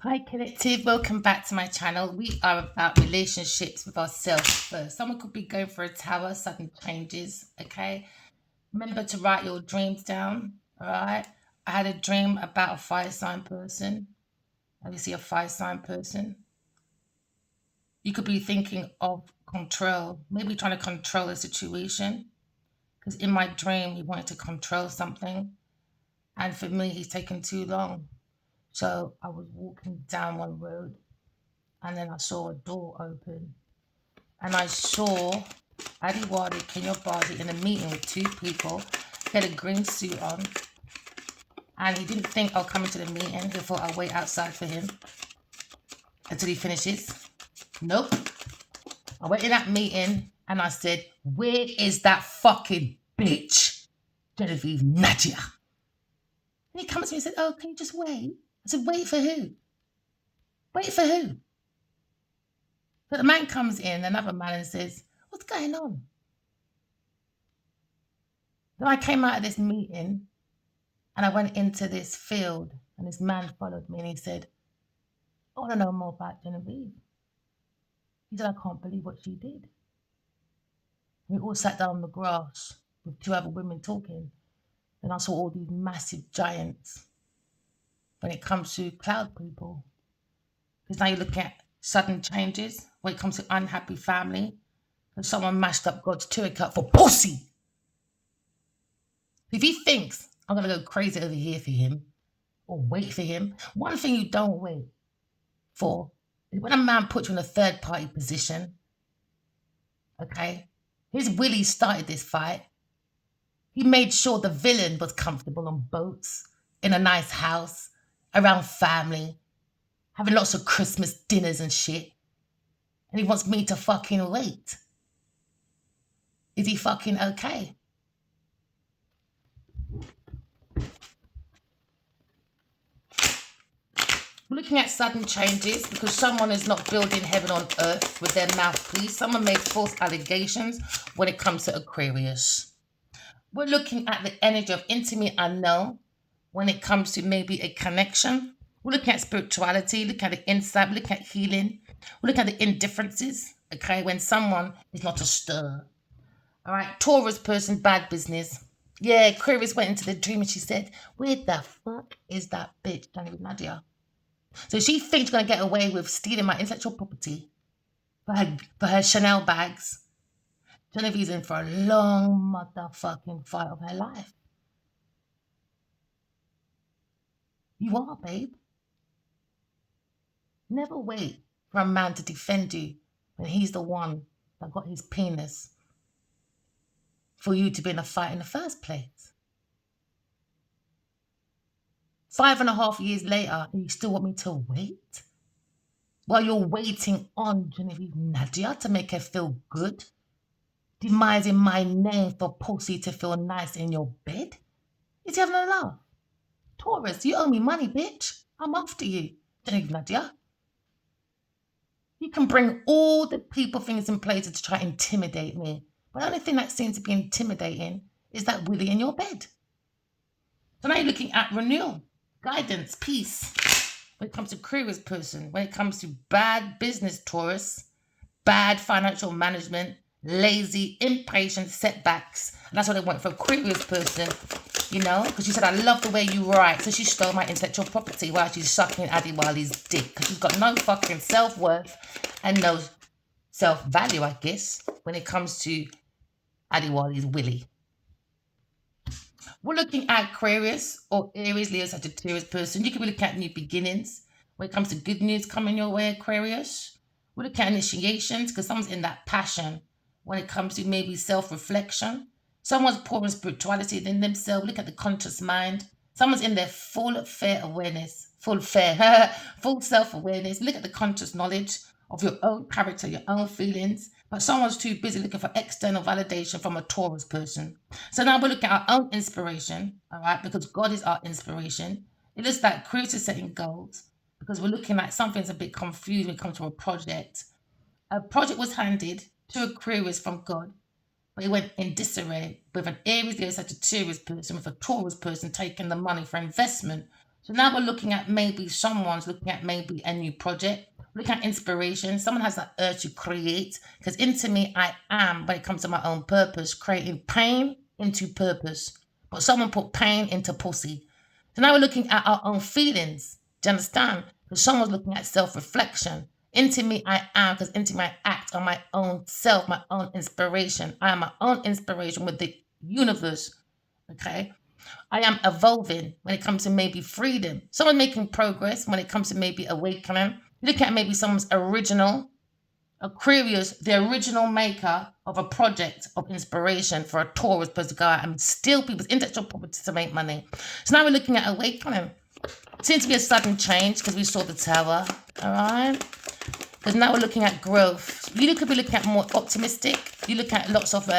Hi, Collective. Welcome back to my channel. We are about relationships with ourselves first. Someone could be going for a tower, sudden changes. Okay. Remember to write your dreams down. All right. I had a dream about a fire sign person. Have you see a fire sign person? You could be thinking of control, maybe trying to control a situation. Because in my dream, he wanted to control something. And for me, he's taken too long. So I was walking down one road and then I saw a door open and I saw Adiwadi Kenyobadi in a meeting with two people. He had a green suit on and he didn't think I'll come into the meeting. He thought I'll wait outside for him until he finishes. Nope. I went in that meeting and I said, where is that fucking bitch, Genevieve Nadia? And he comes to me and said, oh, can you just wait? I said, wait for who? Wait for who? So the man comes in, another man, and says, what's going on? Then I came out of this meeting and I went into this field and this man followed me and he said, I want to know more about Genevieve. He said, I can't believe what she did. We all sat down on the grass with two other women talking and I saw all these massive giants when it comes to cloud people. Because now you're looking at sudden changes when it comes to unhappy family and someone mashed up God's Turkey cup for pussy. If he thinks I'm going to go crazy over here for him or wait for him, one thing you don't wait for is when a man puts you in a third party position, okay? His Willie started this fight. He made sure the villain was comfortable on boats, in a nice house, around family, having lots of Christmas dinners and shit. And he wants me to fucking wait. Is he fucking okay? We're looking at sudden changes because someone is not building heaven on earth with their mouthpiece. Someone made false allegations when it comes to Aquarius. We're looking at the energy of intimate unknown when it comes to maybe a connection. We're looking at spirituality, looking at the insight, we're looking at healing. We're looking at the indifferences, okay, when someone is not a stir. All right, Taurus person, bad business. Yeah, Aquarius went into the dream and she said, where the fuck is that bitch, Nadia? So she thinks she's going to get away with stealing my intellectual property for her Chanel bags. Genevieve's in for a long motherfucking fight of her life. You are, babe. Never wait for a man to defend you when he's the one that got his penis for you to be in a fight in the first place. 5.5 years later, and you still want me to wait? While you're waiting on Genevieve Nadia to make her feel good? Demising my name for pussy to feel nice in your bed? Is he having a laugh? Taurus, you owe me money, bitch. I'm after you, Genevieve Nadia. You can bring all the people, things in places to try to intimidate me. But the only thing that seems to be intimidating is that Willie in your bed. So now you're looking at renewal, guidance, peace. When it comes to Aquarius person, when it comes to bad business, Taurus, bad financial management, lazy, impatient, setbacks. And that's what they want for Aquarius person, you know, because she said, I love the way you write. So she stole my intellectual property while she's sucking Adiwali's dick because she's got no fucking self-worth and no self-value, I guess, when it comes to Adiwali's Willie. We're looking at Aquarius or Aries, Leo, Sagittarius person. You could be looking at new beginnings. When it comes to good news coming your way, Aquarius. We're looking at initiations because someone's in that passion when it comes to maybe self-reflection. Someone's pouring spirituality in themselves. Look at the conscious mind. Someone's in their full fair awareness, full self-awareness. Look at the conscious knowledge of your own character, your own feelings. But someone's too busy looking for external validation from a Taurus person. So now we're looking at our own inspiration, all right, because God is our inspiration. It looks like Aquarius is setting goals because we're looking like something's a bit confused when it comes to a project. A project was handed to Aquarius from God, but it went in disarray with an Aries, Leo, Sagittarius person with a Taurus person taking the money for investment. So now we're looking at maybe someone's looking at maybe a new project, looking at inspiration. Someone has that urge to create because into me, I am, when it comes to my own purpose, creating pain into purpose. But someone put pain into pussy. So now we're looking at our own feelings. Do you understand? Because someone's looking at self-reflection. Into me, I am, because into me, I act on my own self, my own inspiration. I am my own inspiration with the universe. Okay. I am evolving when it comes to maybe freedom. Someone making progress when it comes to maybe awakening. Look at maybe someone's original, Aquarius, the original maker of a project of inspiration for a Taurus person to go out and steal people's intellectual property to make money. So now we're looking at awakening. Seems to be a sudden change because we saw the tower. All right. Because now we're looking at growth. You could be looking at more optimistic. You look at lots of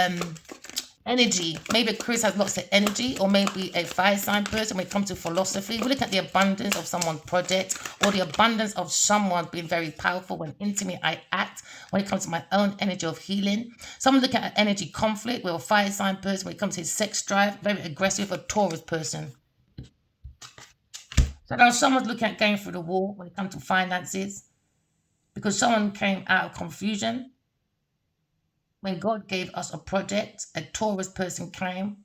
energy. Maybe Chris has lots of energy, or maybe a fire sign person when it comes to philosophy. We look at the abundance of someone's project, or the abundance of someone being very powerful. When into me, I act. When it comes to my own energy of healing. Someone looking at energy conflict with a fire sign person when it comes to his sex drive, very aggressive, a Taurus person. So now someone's looking at going through the wall when it comes to finances, because someone came out of confusion. When God gave us a project, a Taurus person came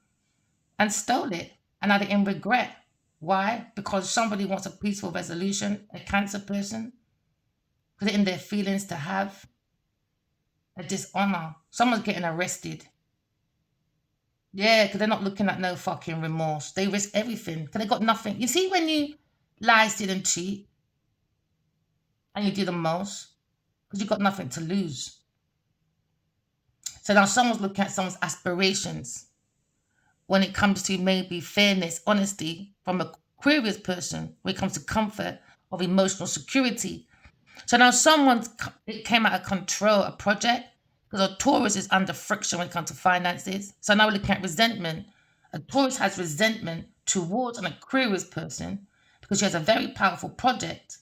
and stole it, and are in regret. Why? Because somebody wants a peaceful resolution, a Cancer person, put it in their feelings to have a dishonor. Someone's getting arrested. Yeah, because they're not looking at no fucking remorse. They risk everything because they got nothing. You see, when you lie, steal, and cheat, and you do the most, because you've got nothing to lose. So now someone's looking at someone's aspirations when it comes to maybe fairness, honesty from a Aquarius person, when it comes to comfort of emotional security. So now it came out of control, a project, because a Taurus is under friction when it comes to finances. So now we're looking at resentment. A Taurus has resentment towards an Aquarius person because she has a very powerful project,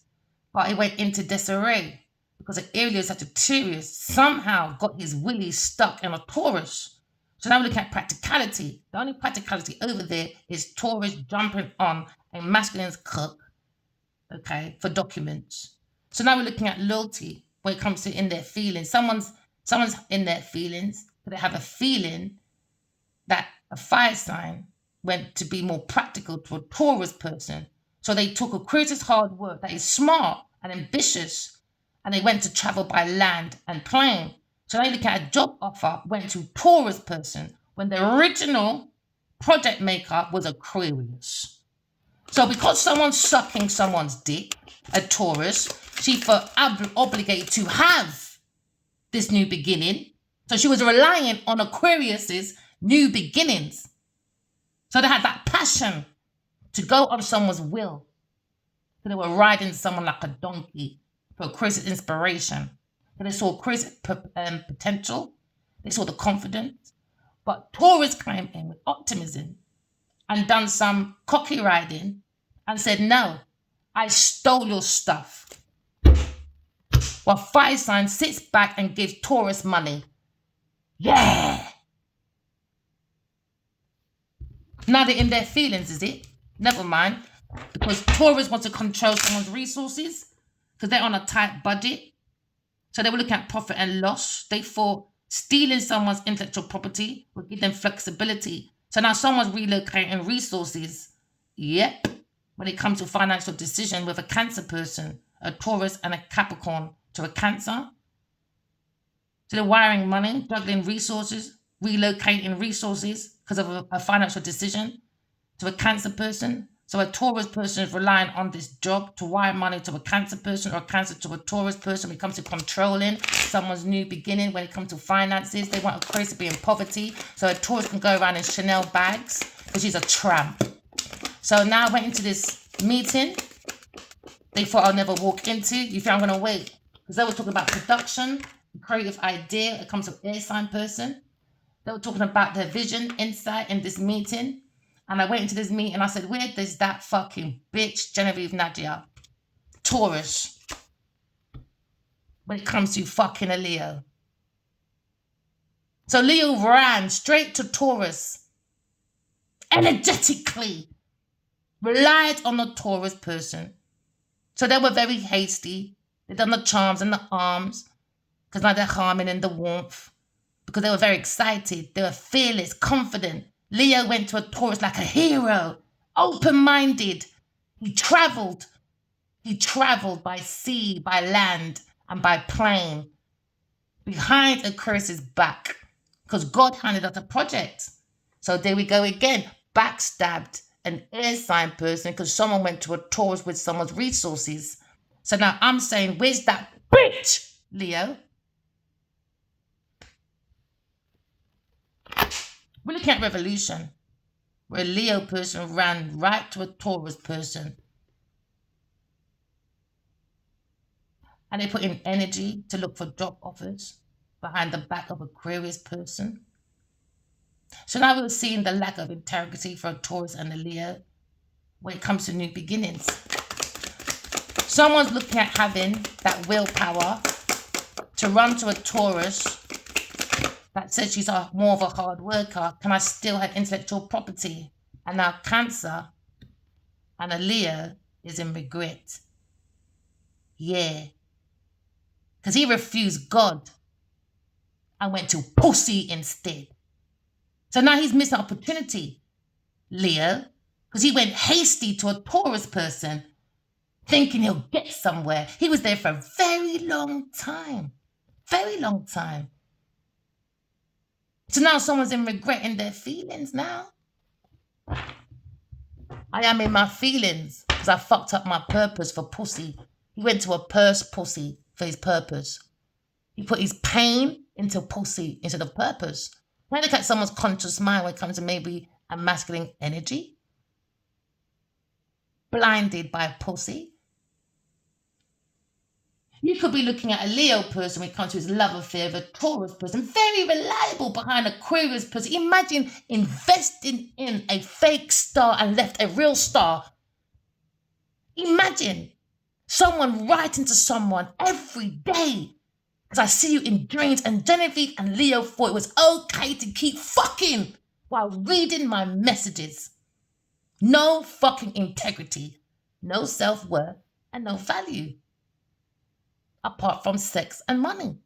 but it went into disarray because an Aries Sagittarius somehow got his willy stuck in a Taurus. So now we're looking at practicality. The only practicality over there is Taurus jumping on a masculine's cook, okay, for documents. So now we're looking at loyalty when it comes to in their feelings. Someone's in their feelings, but they have a feeling that a fire sign went to be more practical to a Taurus person. So they took Aquarius' hard work that is smart and ambitious, and they went to travel by land and plane. So now you look at a job offer went to Taurus person when the original project maker was Aquarius. So because someone's sucking someone's dick, a Taurus, she felt obligated to have this new beginning. So she was relying on Aquarius's new beginnings. So they had that passion to go on someone's will. So they were riding someone like a donkey for Aquarius' inspiration. So they saw Aquarius' potential. They saw the confidence. But Taurus came in with optimism and done some cocky riding and said, no, I stole your stuff. While fire sign sits back and gives Taurus money. Yeah. Now they're in their feelings, is it? Never mind. Because Taurus wants to control someone's resources because they're on a tight budget. So they were looking at profit and loss. They thought stealing someone's intellectual property would give them flexibility. So now someone's relocating resources. Yep. When it comes to financial decision with a Cancer person, a Taurus and a Capricorn to a Cancer. So they're wiring money, juggling resources, relocating resources because of a financial decision to a Cancer person. So a Taurus person is relying on this job to wire money to a Cancer person, or a Cancer to a Taurus person when it comes to controlling someone's new beginning. When it comes to finances, they want Aquarius to be in poverty. So a Taurus can go around in Chanel bags because she's a tramp. So now I went into this meeting. They thought I'll never walk into. You think I'm going to wait? Because they were talking about production, creative idea. It comes from air sign person. They were talking about their vision, insight in this meeting. And I went into this meeting and I said, where does that fucking bitch, Genevieve Nadia, Taurus, when it comes to fucking a Leo? So Leo ran straight to Taurus, energetically. relied on the Taurus person. So they were very hasty. They done the charms and the arms because now they're harming in the warmth because they were very excited. They were fearless, confident. Leo went to a Taurus like a hero, open-minded. He traveled. He traveled by sea, by land, and by plane behind Aquarius's back because God handed out a project. So there we go again, backstabbed an air sign person because someone went to a Taurus with someone's resources. So now I'm saying, where's that bitch, Leo? We're looking at revolution, where a Leo person ran right to a Taurus person. And they put in energy to look for job offers behind the back of a Aquarius person. So now we're seeing the lack of integrity for a Taurus and a Leo when it comes to new beginnings. Someone's looking at having that willpower to run to a Taurus that says she's more of a hard worker. Can I still have intellectual property? And now Cancer and a Leo is in regret. Yeah. Because he refused God and went to pussy instead. So now he's missing opportunity, Leo, because he went hasty to a Taurus person thinking he'll get somewhere. He was there for a very long time. Very long time. So now someone's in regret in their feelings now. I am in my feelings because I fucked up my purpose for pussy. He went to a purse pussy for his purpose. He put his pain into pussy instead of purpose. When I look at someone's conscious mind when it comes to maybe a masculine energy, blinded by pussy. You could be looking at a Leo person when it comes to his love affair of a Taurus person, very reliable behind a Aquarius person. Imagine investing in a fake star and left a real star. Imagine someone writing to someone every day. Because I see you in dreams, and Genevieve and Leo thought it was okay to keep fucking while reading my messages. No fucking integrity, no self-worth, and no value. Apart from sex and money.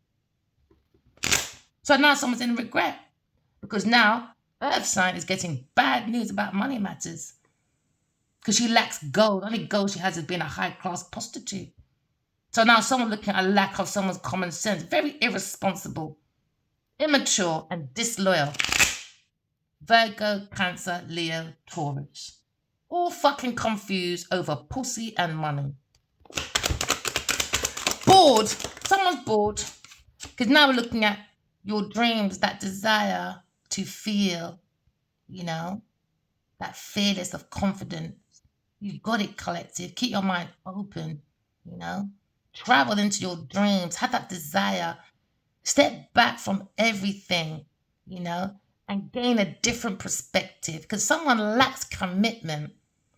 So now someone's in regret. Because now Earth sign is getting bad news about money matters. Because she lacks gold. Only gold she has being a high-class prostitute. So now someone looking at a lack of someone's common sense. Very irresponsible, immature, and disloyal. Virgo, Cancer, Leo, Taurus. All fucking confused over pussy and money. Bored. Someone's bored. Because now we're looking at your dreams, that desire to feel, that fearless of confidence. You've got it, collective. Keep your mind open, Travel into your dreams. Have that desire. Step back from everything, and gain a different perspective. Because someone lacks commitment,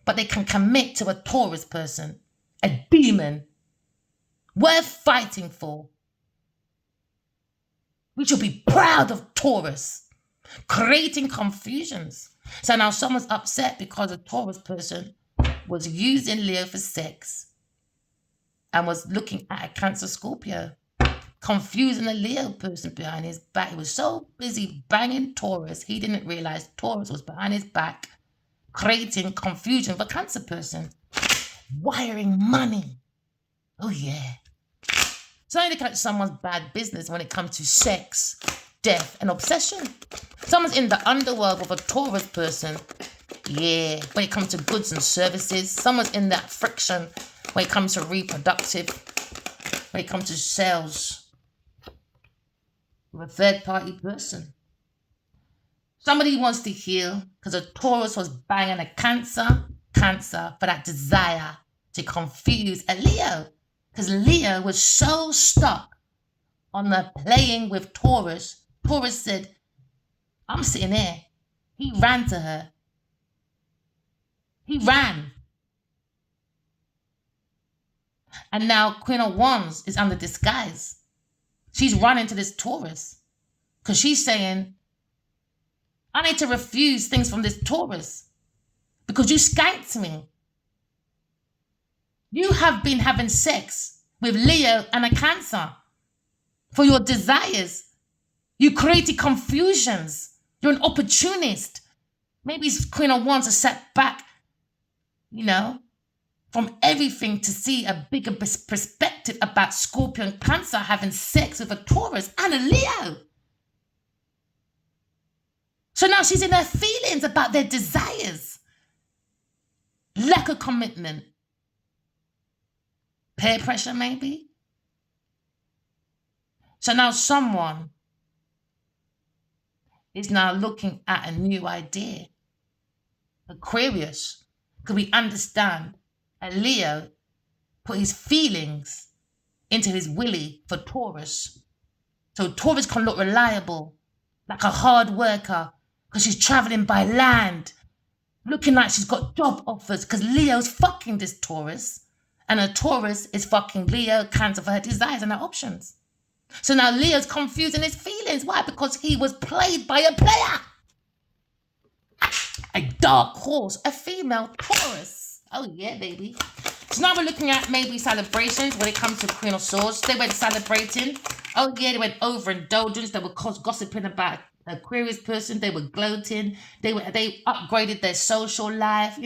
but they can commit to a Taurus person, a demon, worth fighting for. We should be proud of Taurus, creating confusions. So now someone's upset because a Taurus person was using Leo for sex and was looking at a Cancer Scorpio, confusing a Leo person behind his back. He was so busy banging Taurus, he didn't realize Taurus was behind his back, creating confusion for Cancer person. Wiring money. Oh, yeah. So I look at someone's bad business when it comes to sex, death, and obsession. Someone's in the underworld with a Taurus person. Yeah, when it comes to goods and services. Someone's in that friction when it comes to reproductive, when it comes to sales. With a third-party person. Somebody wants to heal because a Taurus was banging a Cancer for that desire to confuse a Leo. Because Leo was so stuck on the playing with Taurus. Taurus said, I'm sitting here. He ran to her. He ran. And now Queen of Wands is under disguise. She's running to this Taurus. Because she's saying, I need to refuse things from this Taurus. because you skanked me. You have been having sex with Leo and a Cancer for your desires. You created confusions. You're an opportunist. Maybe Queen of Wands has sat back, from everything to see a bigger perspective about Scorpio and Cancer having sex with a Taurus and a Leo. So now she's in her feelings about their desires. Lack of commitment. Peer pressure, maybe. So now someone is now looking at a new idea. Aquarius, because we understand a Leo put his feelings into his willy for Taurus. So Taurus can look reliable, like a hard worker, because she's traveling by land, looking like she's got job offers, because Leo's fucking this Taurus, and a Taurus is fucking Leo, Cancer for her desires and her options. So now Leo's confusing his feelings. Why? Because he was played by a player. A dark horse, a female Taurus. Oh yeah, baby. So now we're looking at maybe celebrations when it comes to Queen of Swords. They went celebrating. Oh yeah, they went overindulgence. They were gossiping about Aquarius person. They were gloating. They upgraded their social life,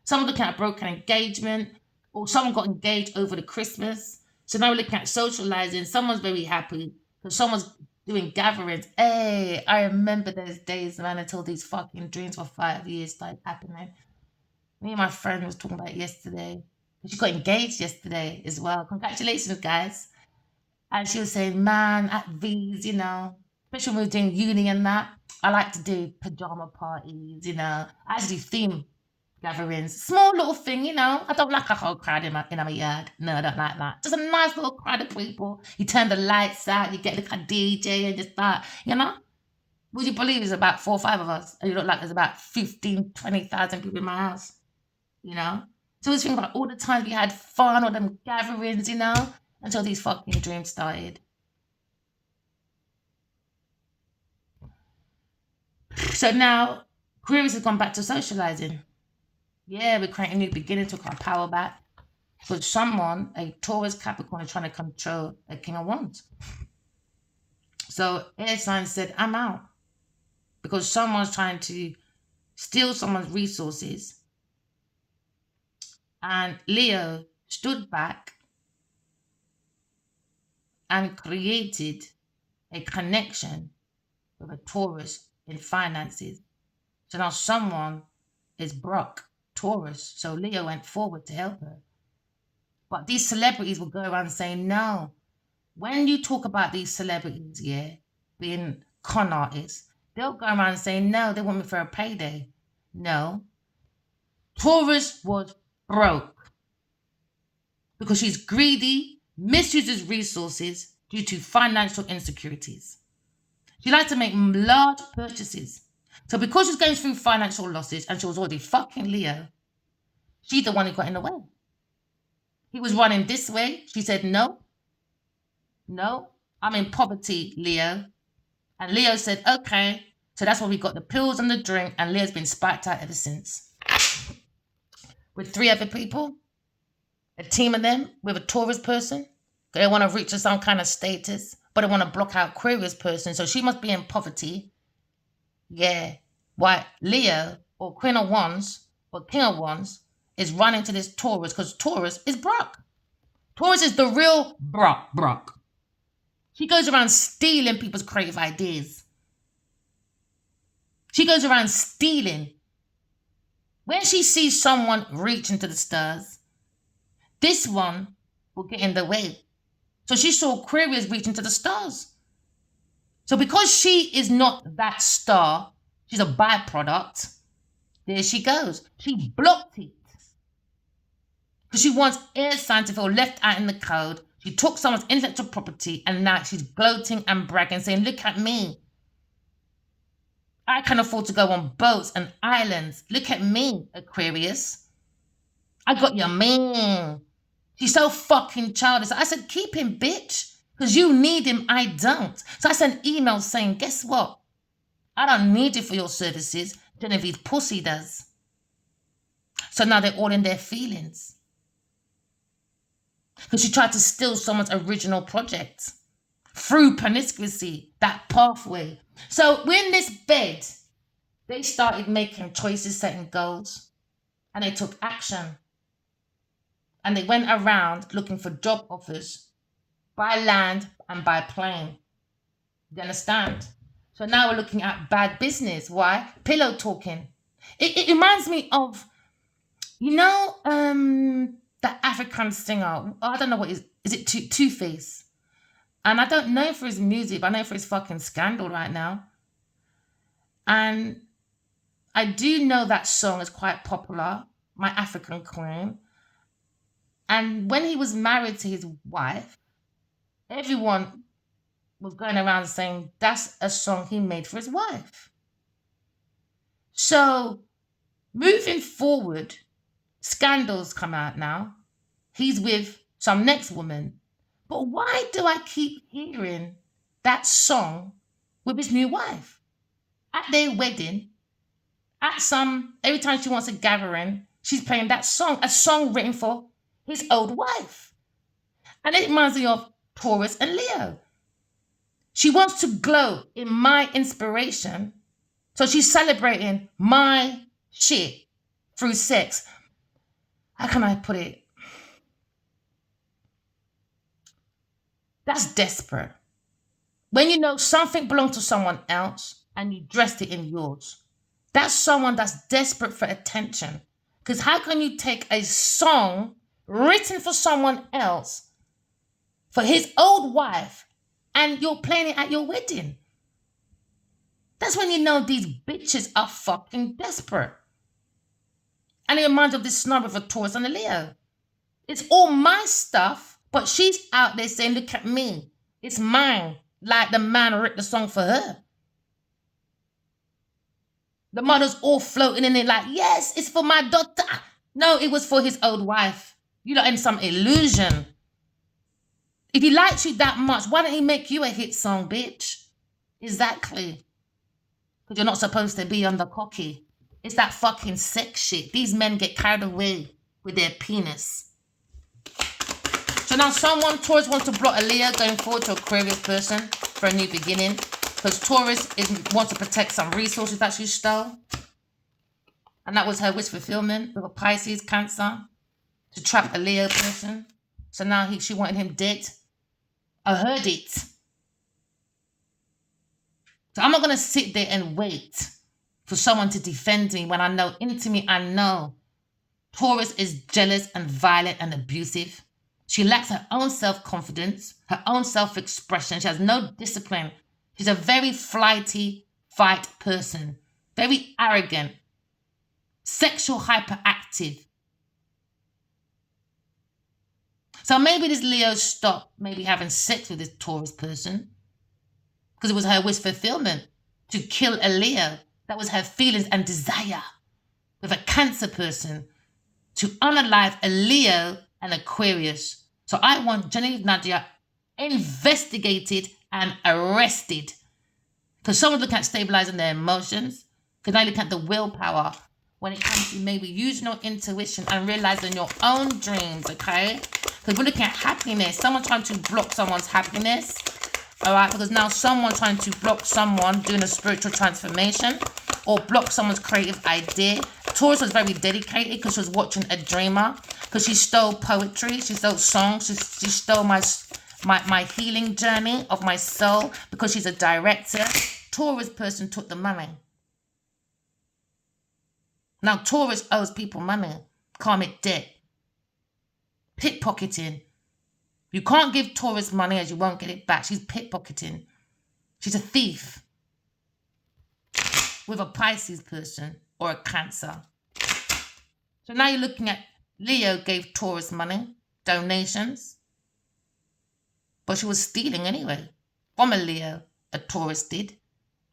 Someone looking at a broken engagement, or someone got engaged over the Christmas. So now we're looking at socializing. Someone's very happy because someone's doing gatherings. Hey, I remember those days, man, until these fucking dreams for 5 years started happening. Me and my friend was talking about it yesterday. She got engaged yesterday as well. Congratulations, guys. And she was saying, man, at these, especially when we were doing uni and that, I like to do pajama parties, I actually theme gatherings. Small little thing, I don't like a whole crowd in my yard. No, I don't like that. Just a nice little crowd of people. You turn the lights out, you get like a DJ and just start, Would you believe it's about 4 or 5 of us? And you look like there's about 15, 20,000 people in my house, So I was thinking about all the times we had fun, all them gatherings, until these fucking dreams started. So now, Aquarius has gone back to socializing. Yeah, we're creating a new beginning, took our power back. But someone, a Taurus Capricorn, is trying to control a King of Wands. So air sign said, I'm out. Because someone's trying to steal someone's resources. And Leo stood back and created a connection with a Taurus in finances. So now someone is broke. Taurus. So Leo went forward to help her. But these celebrities will go around saying, no. When you talk about these celebrities, being con artists, they'll go around saying, no, they want me for a payday. No. Taurus was broke because she's greedy, misuses resources due to financial insecurities. She likes to make large purchases. So because she's going through financial losses and she was already fucking Leo, she's the one who got in the way. He was running this way. She said, no, I'm in poverty, Leo. And Leo said, okay. So that's why we got the pills and the drink, and Leo's been spiked out ever since. With 3 other people, a team of them with a Taurus person. They want to reach some kind of status, but they want to block out Aquarius person. So she must be in poverty. Yeah. Why Leo or Queen of Wands or King of Wands is running to this Taurus because Taurus is broke. Taurus is the real broke. She goes around stealing people's creative ideas. She goes around stealing. When she sees someone reaching to the stars, this one will get in the way. So she saw Aquarius reaching to the stars. So because she is not that star, she's a byproduct, there she goes. She blocked it. Because she wants air signs to feel left out in the code. She took someone's intellectual property and now she's gloating and bragging, saying, look at me. I can afford to go on boats and islands. Look at me, Aquarius. I got your man. She's so fucking childish. I said, keep him, bitch. Because you need him, I don't. So I sent emails saying, guess what? I don't need you for your services. Genevieve's pussy does. So now they're all in their feelings. Because she tried to steal someone's original project through promiscuity, that pathway. So when this bed, they started making choices, setting goals, and they took action. And they went around looking for job offers by land and by plane. You understand? So now we're looking at bad business. Why? Pillow talking. It reminds me of, the African singer. I don't know what is it Two Face? And I don't know for his music, but I know for his fucking scandal right now. And I do know that song is quite popular, My African Queen. And when he was married to his wife, everyone was going around saying that's a song he made for his wife. So moving forward, scandals come out now. He's with some next woman. But why do I keep hearing that song with his new wife? At their wedding, every time she wants a gathering, she's playing that song, a song written for his old wife. And it reminds me of Taurus and Leo. She wants to glow in my inspiration. So she's celebrating my shit through sex. How can I put it? That's desperate. When you know something belongs to someone else and you dressed it in yours, that's someone that's desperate for attention. Because how can you take a song written for someone else, for his old wife, and you're playing it at your wedding? That's when you know these bitches are fucking desperate. And it reminds me of this snob with a Taurus and a Leo. It's all my stuff, but she's out there saying, look at me. It's mine. Like the man wrote the song for her. The mother's all floating in it like, yes, it's for my daughter. No, it was for his old wife. You're not in some illusion. If he likes you that much, why don't he make you a hit song, bitch? Exactly. Because you're not supposed to be on the cocky. It's that fucking sex shit. These men get carried away with their penis. So now Taurus wants to block a Leo going forward to Aquarius person for a new beginning. Because Taurus wants to protect some resources that she stole. And that was her wish fulfillment with a Pisces, Cancer, to trap a Leo person. So now she wanted him dead. I heard it. So I'm not going to sit there and wait for someone to defend me when I know, into me, I know Taurus is jealous and violent and abusive. She lacks her own self-confidence, her own self-expression. She has no discipline. She's a very flighty, fight person, very arrogant, sexual hyperactive. So maybe this Leo stopped maybe having sex with this Taurus person because it was her wish fulfillment to kill a Leo. That was her feelings and desire with a Cancer person to unalive a Leo and Aquarius. So I want Genevieve Nadia investigated and arrested. Because someone's looking at stabilizing their emotions. Because I look at the willpower when it comes to maybe using your intuition and realizing your own dreams, okay? Because we're looking at happiness. Someone trying to block someone's happiness. All right, because now someone trying to block someone doing a spiritual transformation or block someone's creative idea. Taurus was very dedicated because she was watching a dreamer, because she stole poetry, she stole songs, she stole my healing journey of my soul because she's a director. Taurus person took the money. Now Taurus owes people money, karmic debt, pickpocketing. You can't give Taurus money as you won't get it back. She's pickpocketing. She's a thief with a Pisces person or a Cancer. So now you're looking at Leo gave Taurus money, donations, but she was stealing anyway from a Leo, a Taurus did,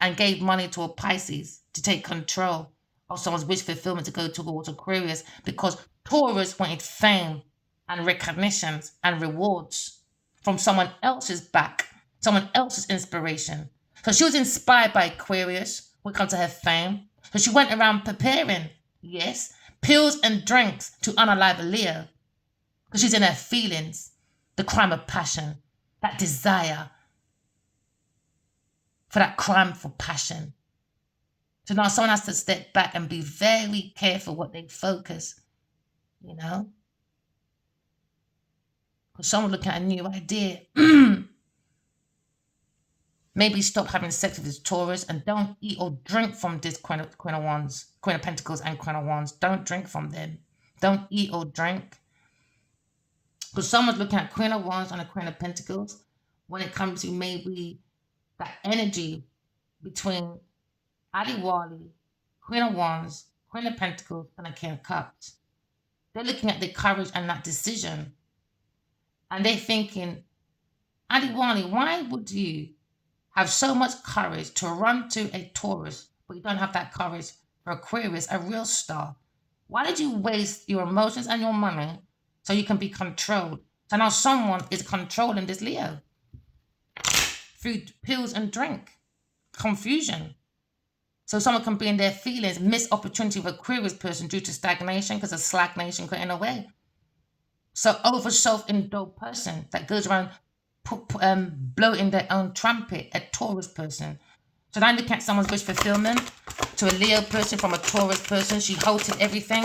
and gave money to a Pisces to take control of someone's wish fulfillment to go towards Aquarius because Taurus wanted fame and recognitions and rewards from someone else's back, someone else's inspiration. So she was inspired by Aquarius when it comes to her fame. So she went around preparing, yes, Pills and drinks to unalive a Leo. Because she's in her feelings. The crime of passion. That desire. For that crime for passion. So now someone has to step back and be very careful what they focus. You know? Because someone looking at a new idea. Maybe stop having sex with this Taurus and don't eat or drink from this Queen of Wands, Queen of Pentacles and Queen of Wands. Don't drink from them. Don't eat or drink. Because someone's looking at Queen of Wands and a Queen of Pentacles when it comes to maybe that energy between Adiwali, Queen of Wands, Queen of Pentacles, and a King of Cups. They're looking at the courage and that decision. And they're thinking, Adiwali, why would you have so much courage to run to a Taurus, but you don't have that courage for Aquarius, a real star? Why did you waste your emotions and your money so you can be controlled? So now someone is controlling this Leo through pills and drink, confusion. So someone can be in their feelings, miss opportunity with Aquarius person due to stagnation because of stagnation getting away. So over self-indulged person that goes around blowing their own trumpet, a Taurus person. So now look at someone's wish fulfillment to a Leo person from a Taurus person. She halted everything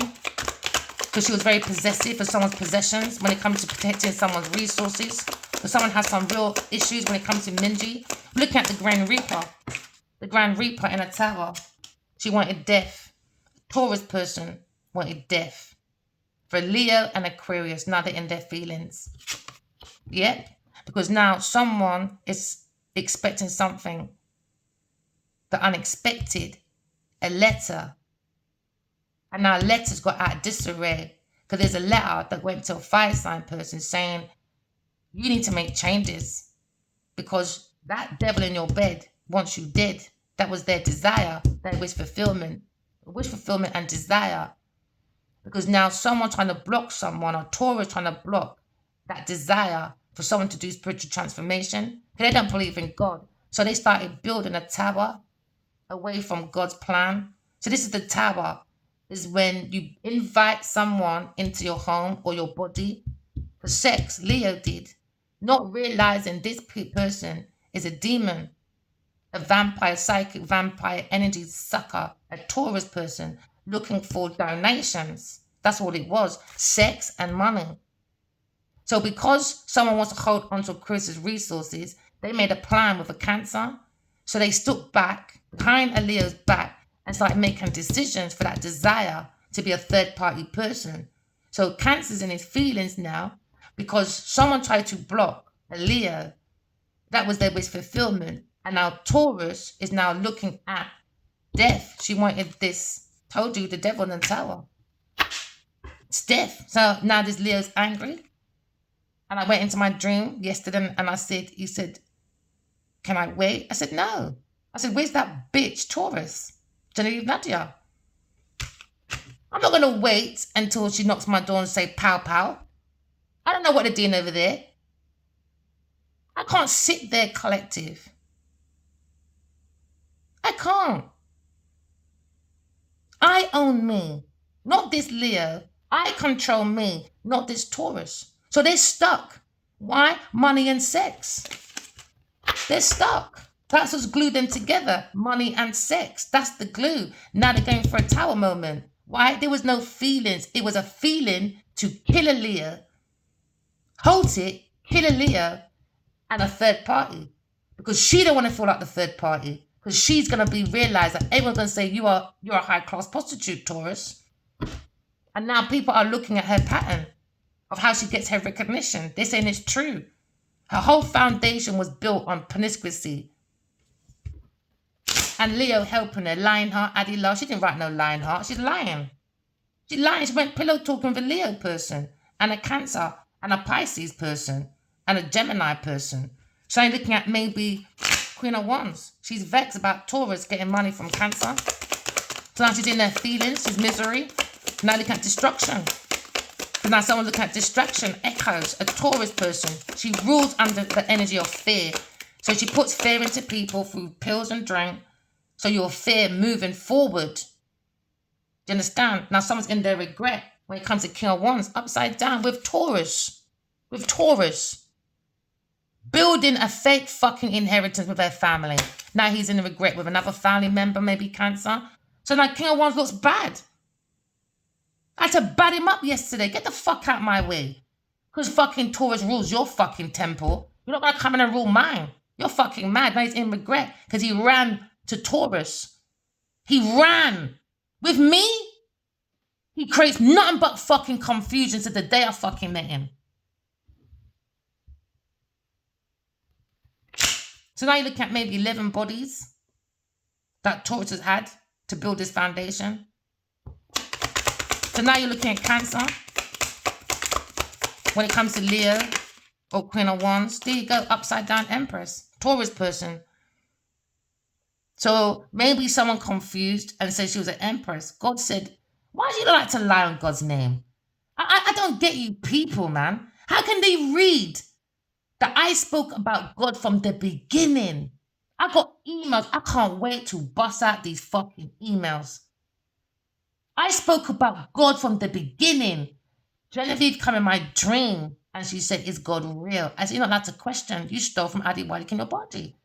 because she was very possessive of someone's possessions when it comes to protecting someone's resources. But someone has some real issues when it comes to Minji. Look at the Grand Reaper. The Grand Reaper in a tower. She wanted death. Taurus person wanted death. For Leo and Aquarius, now they're in their feelings. Yep. Because now someone is expecting something, the unexpected, a letter. And now letters got out of disarray because there's a letter that went to a fire sign person saying, you need to make changes because that devil in your bed wants you dead. That was their desire, their wish fulfillment and desire. Because now someone trying to block someone, or Taurus trying to block that desire for someone to do spiritual transformation. They don't believe in God. So they started building a tower away from God's plan. So this is the tower. Is when you invite someone into your home or your body for sex. Leo did. Not realizing this person is a demon, a vampire, psychic vampire, energy sucker, a Taurus person looking for donations. That's all it was. Sex and money. So because someone wants to hold onto Chris's resources, they made a plan with a Cancer. So they stood back, behind a Leo's back, and started making decisions for that desire to be a third-party person. So Cancer's in his feelings now because someone tried to block a Leo. That was their wish fulfillment. And now Taurus is now looking at death. She wanted this. Told you, the devil in the tower. It's death. So now this Leo's angry. And I went into my dream yesterday and he said, can I wait? I said, no. I said, where's that bitch Taurus? Genevieve Nadia. I'm not going to wait until she knocks my door and say, pow, pow. I don't know what they're doing over there. I can't sit there collective. I can't. I own me, not this Leo. I control me, not this Taurus. So they're stuck. Why? Money and sex. They're stuck. That's what's glued them together. Money and sex. That's the glue. Now they're going for a tower moment. Why? There was no feelings. It was a feeling to kill a Leo, hold it, kill a Leo, and a third party. Because she don't want to feel like the third party. Because she's going to be realized that everyone's going to say, you're a high-class prostitute, Taurus. And now people are looking at her pattern of how she gets her recognition. They're saying it's true. Her whole foundation was built on promiscuity. And Leo helping her, Lionheart, Addie Love. She didn't write no Lionheart. She's lying. She's lying. She went pillow talking with a Leo person and a Cancer and a Pisces person and a Gemini person. So I'm looking at maybe Queen of Wands. She's vexed about Taurus getting money from Cancer. So now she's in her feelings. She's misery. Now looking at destruction. So now someone looking at distraction, echoes, a Taurus person. She rules under the energy of fear. So she puts fear into people through pills and drink. So your fear moving forward. Do you understand? Now someone's in their regret when it comes to King of Wands, upside down with Taurus. With Taurus. Building a fake fucking inheritance with their family. Now he's in regret with another family member, maybe Cancer. So now King of Wands looks bad. I had to bat him up yesterday. Get the fuck out my way. Because fucking Taurus rules your fucking temple. You're not going to come in and rule mine. You're fucking mad. Now he's in regret because he ran to Taurus. He ran. With me, he creates nothing but fucking confusion to the day I fucking met him. So now you look at maybe 11 bodies that Taurus has had to build this foundation. So now you're looking at Cancer. When it comes to Leo or Queen of Wands, there you go, upside down Empress, Taurus person. So maybe someone confused and said she was an Empress. God said, why do you like to lie on God's name? I don't get you people, man. How can they read that I spoke about God from the beginning? I got emails. I can't wait to bust out these fucking emails. I spoke about God from the beginning. Genevieve came in my dream and she said, is God real? I said, you're not allowed to question. You stole from Adi Walik in your body.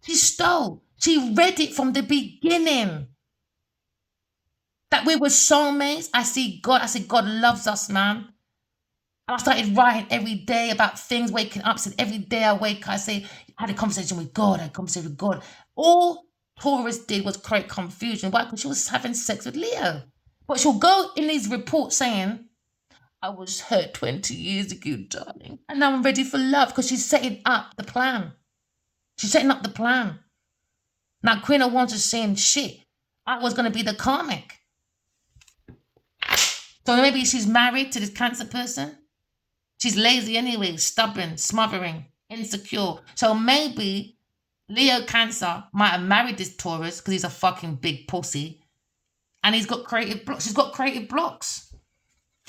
She stole. She read it from the beginning. That we were soulmates. I see God. I said, God loves us, man. And I started writing every day about things, waking up. Said every day I wake up, I say, I had a conversation with God. I had a conversation with God. All Taurus did was create confusion. Why? Because she was having sex with Leo. But she'll go in these reports saying, I was hurt 20 years ago, darling. And now I'm ready for love because she's setting up the plan. She's setting up the plan. Now Queen of Wands is saying, shit, I was going to be the karmic. So maybe she's married to this Cancer person. She's lazy anyway, stubborn, smothering, insecure. So maybe Leo Cancer might have married this Taurus because he's a fucking big pussy. And he's got creative blocks. She's got creative blocks.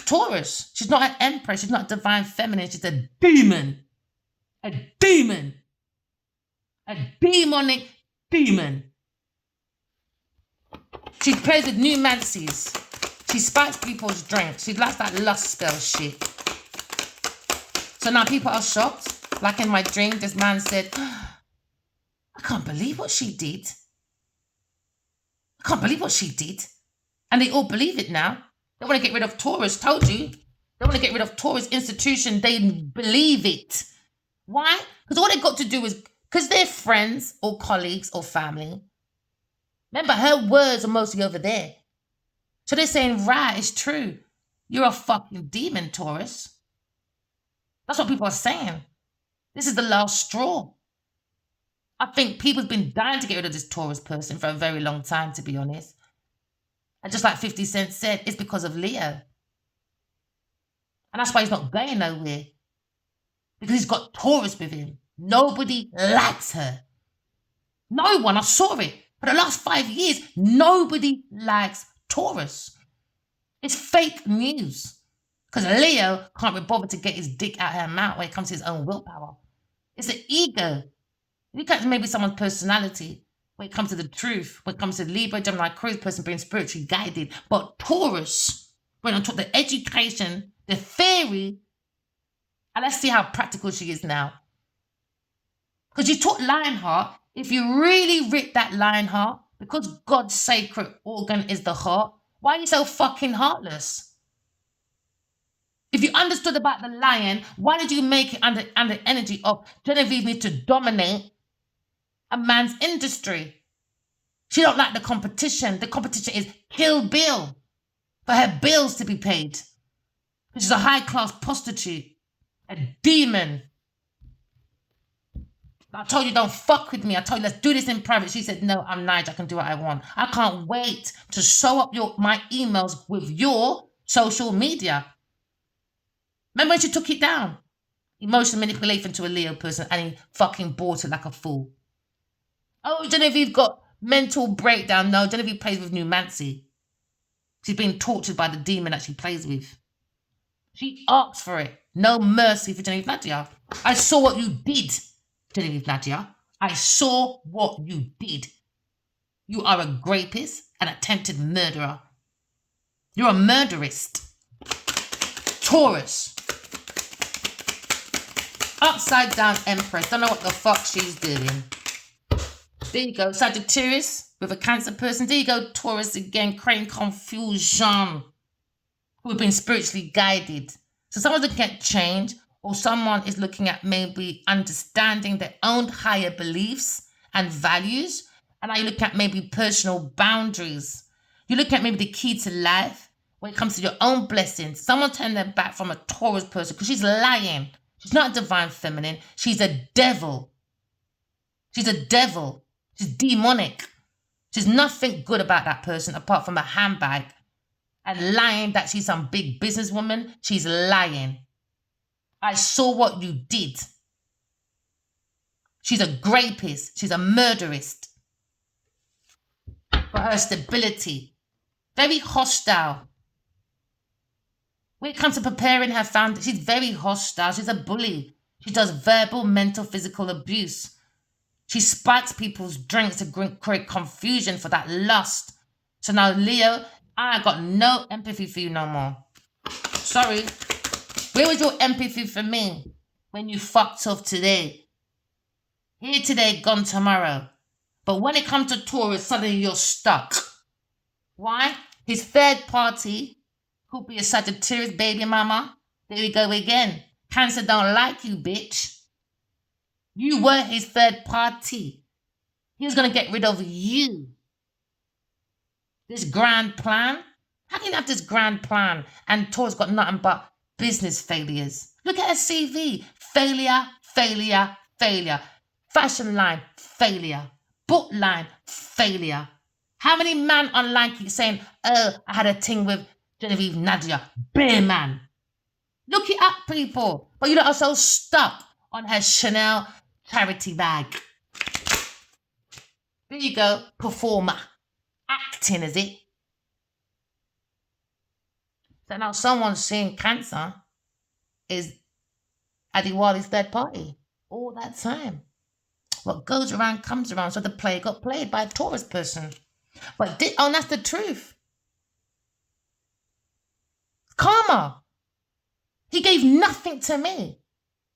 Taurus. She's not an Empress. She's not a divine feminine. She's a demon. A demon. A demonic demon. She plays with nuances. She spikes people's drinks. She likes that lust spell shit. So now people are shocked. Like in my dream, this man said, I can't believe what she did. I can't believe what she did. And they all believe it now. They want to get rid of Taurus. Told you. They want to get rid of Taurus institution. They believe it. Why? Because all they got to do is, because they're friends or colleagues or family. Remember, her words are mostly over there. So they're saying, right, it's true. You're a fucking demon, Taurus. That's what people are saying. This is the last straw. I think people have been dying to get rid of this Taurus person for a very long time, to be honest. And just like 50 Cent said, it's because of Leo. And that's why he's not going nowhere. Because he's got Taurus with him. Nobody likes her. No one, I saw it. For the last 5 years, nobody likes Taurus. It's fake news. Because Leo can't be bothered to get his dick out of her mouth when it comes to his own willpower. It's the ego. Look at maybe someone's personality when it comes to the truth, when it comes to Libra, Gemini, Aquarius person being spiritually guided. But Taurus, when I talk the education, the theory, and let's see how practical she is now. Because you taught Lionheart, if you really rip that Lionheart, because God's sacred organ is the heart, why are you so fucking heartless? If you understood about the lion, why did you make it under energy of Genevieve needs to dominate a man's industry? She don't like the competition. The competition is Kill Bill for her bills to be paid. She's a high-class prostitute, a demon. I told you don't fuck with me. I told you let's do this in private. She said, no, I'm Nigel. I can do what I want. I can't wait to show up my emails with your social media. Remember when she took it down? Emotional manipulation to a Leo person and he fucking bought it like a fool. Oh, Genevieve got mental breakdown. No, Genevieve plays with Numancy. She's being tortured by the demon that she plays with. She asks for it. No mercy for Genevieve Nadia. I saw what you did, Genevieve Nadia. I saw what you did. You are a rapist, an attempted murderer. You're a murderist. Taurus. Upside down Empress. Don't know what the fuck she's doing. There you go. Sagittarius with a Cancer person. There you go. Taurus again. Creating confusion. Who've been spiritually guided. So someone's looking at change, or someone is looking at maybe understanding their own higher beliefs and values. And now you look at maybe personal boundaries. You look at maybe the key to life when it comes to your own blessings. Someone turn their back from a Taurus person because she's lying. She's not a divine feminine. She's a devil. She's a devil. She's demonic. She's nothing good about that person apart from a handbag. And lying that she's some big businesswoman. She's lying. I saw what you did. She's a rapist. She's a murderist. For her stability. Very hostile. When it comes to preparing her family, she's very hostile. She's a bully. She does verbal, mental, physical abuse. She spikes people's drinks to create confusion for that lust. So now, Leo, I got no empathy for you no more. Sorry. Where was your empathy for me when you fucked off today? Here today, gone tomorrow. But when it comes to Taurus, suddenly you're stuck. Why? His third party could be a Sagittarius baby mama. There we go again. Cancer don't like you, bitch. You were his third party. He was going to get rid of you. This grand plan? How can you have this grand plan and Taurus got nothing but business failures? Look at her CV. Failure, failure, failure. Fashion line, failure. Book line, failure. How many men online keep saying, oh, I had a thing with Genevieve Nadia? Bear man. Look it up, people. But you lot are so stuck on her Chanel charity bag. There you go. Performer. Acting, is it? So now someone seeing Cancer is Adiwali's third party all that time. What goes around comes around. So the play got played by a Taurus person. But that's the truth. Karma. He gave nothing to me.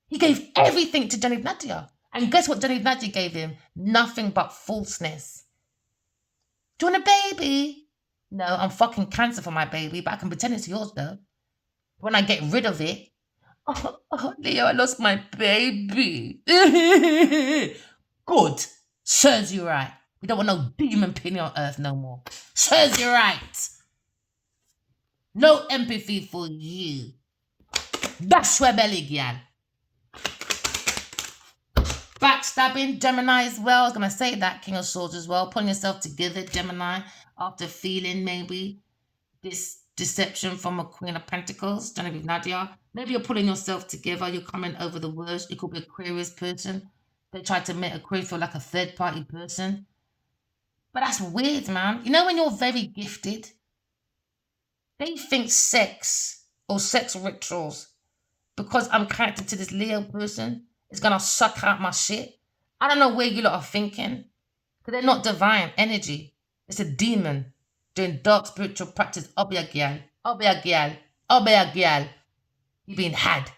He gave everything to Genevieve Nadia. And guess what Genevieve Nadia gave him? Nothing but falseness. Do you want a baby? No, I'm fucking Cancer for my baby, but I can pretend it's yours though. When I get rid of it, oh, Leo, I lost my baby. Good. Serves you right. We don't want no demon penny on earth no more. Serves you right. No empathy for you. That's where belly girl. Backstabbing, Gemini as well. I was going to say that, King of Swords as well. Pulling yourself together, Gemini, after feeling maybe this deception from a Queen of Pentacles, Genevieve Nadia. Maybe you're pulling yourself together. You're coming over the worst. It could be a Aquarius person. They tried to make Aquarius feel like a third-party person. But that's weird, man. You know when you're very gifted, they think sex or sex rituals, because I'm connected to this Leo person, is going to suck out my shit. I don't know where you lot are thinking, because they're not divine energy. It's a demon doing dark spiritual practice. I'll be a girl. I'll be a girl. I'll be a girl. You've been had.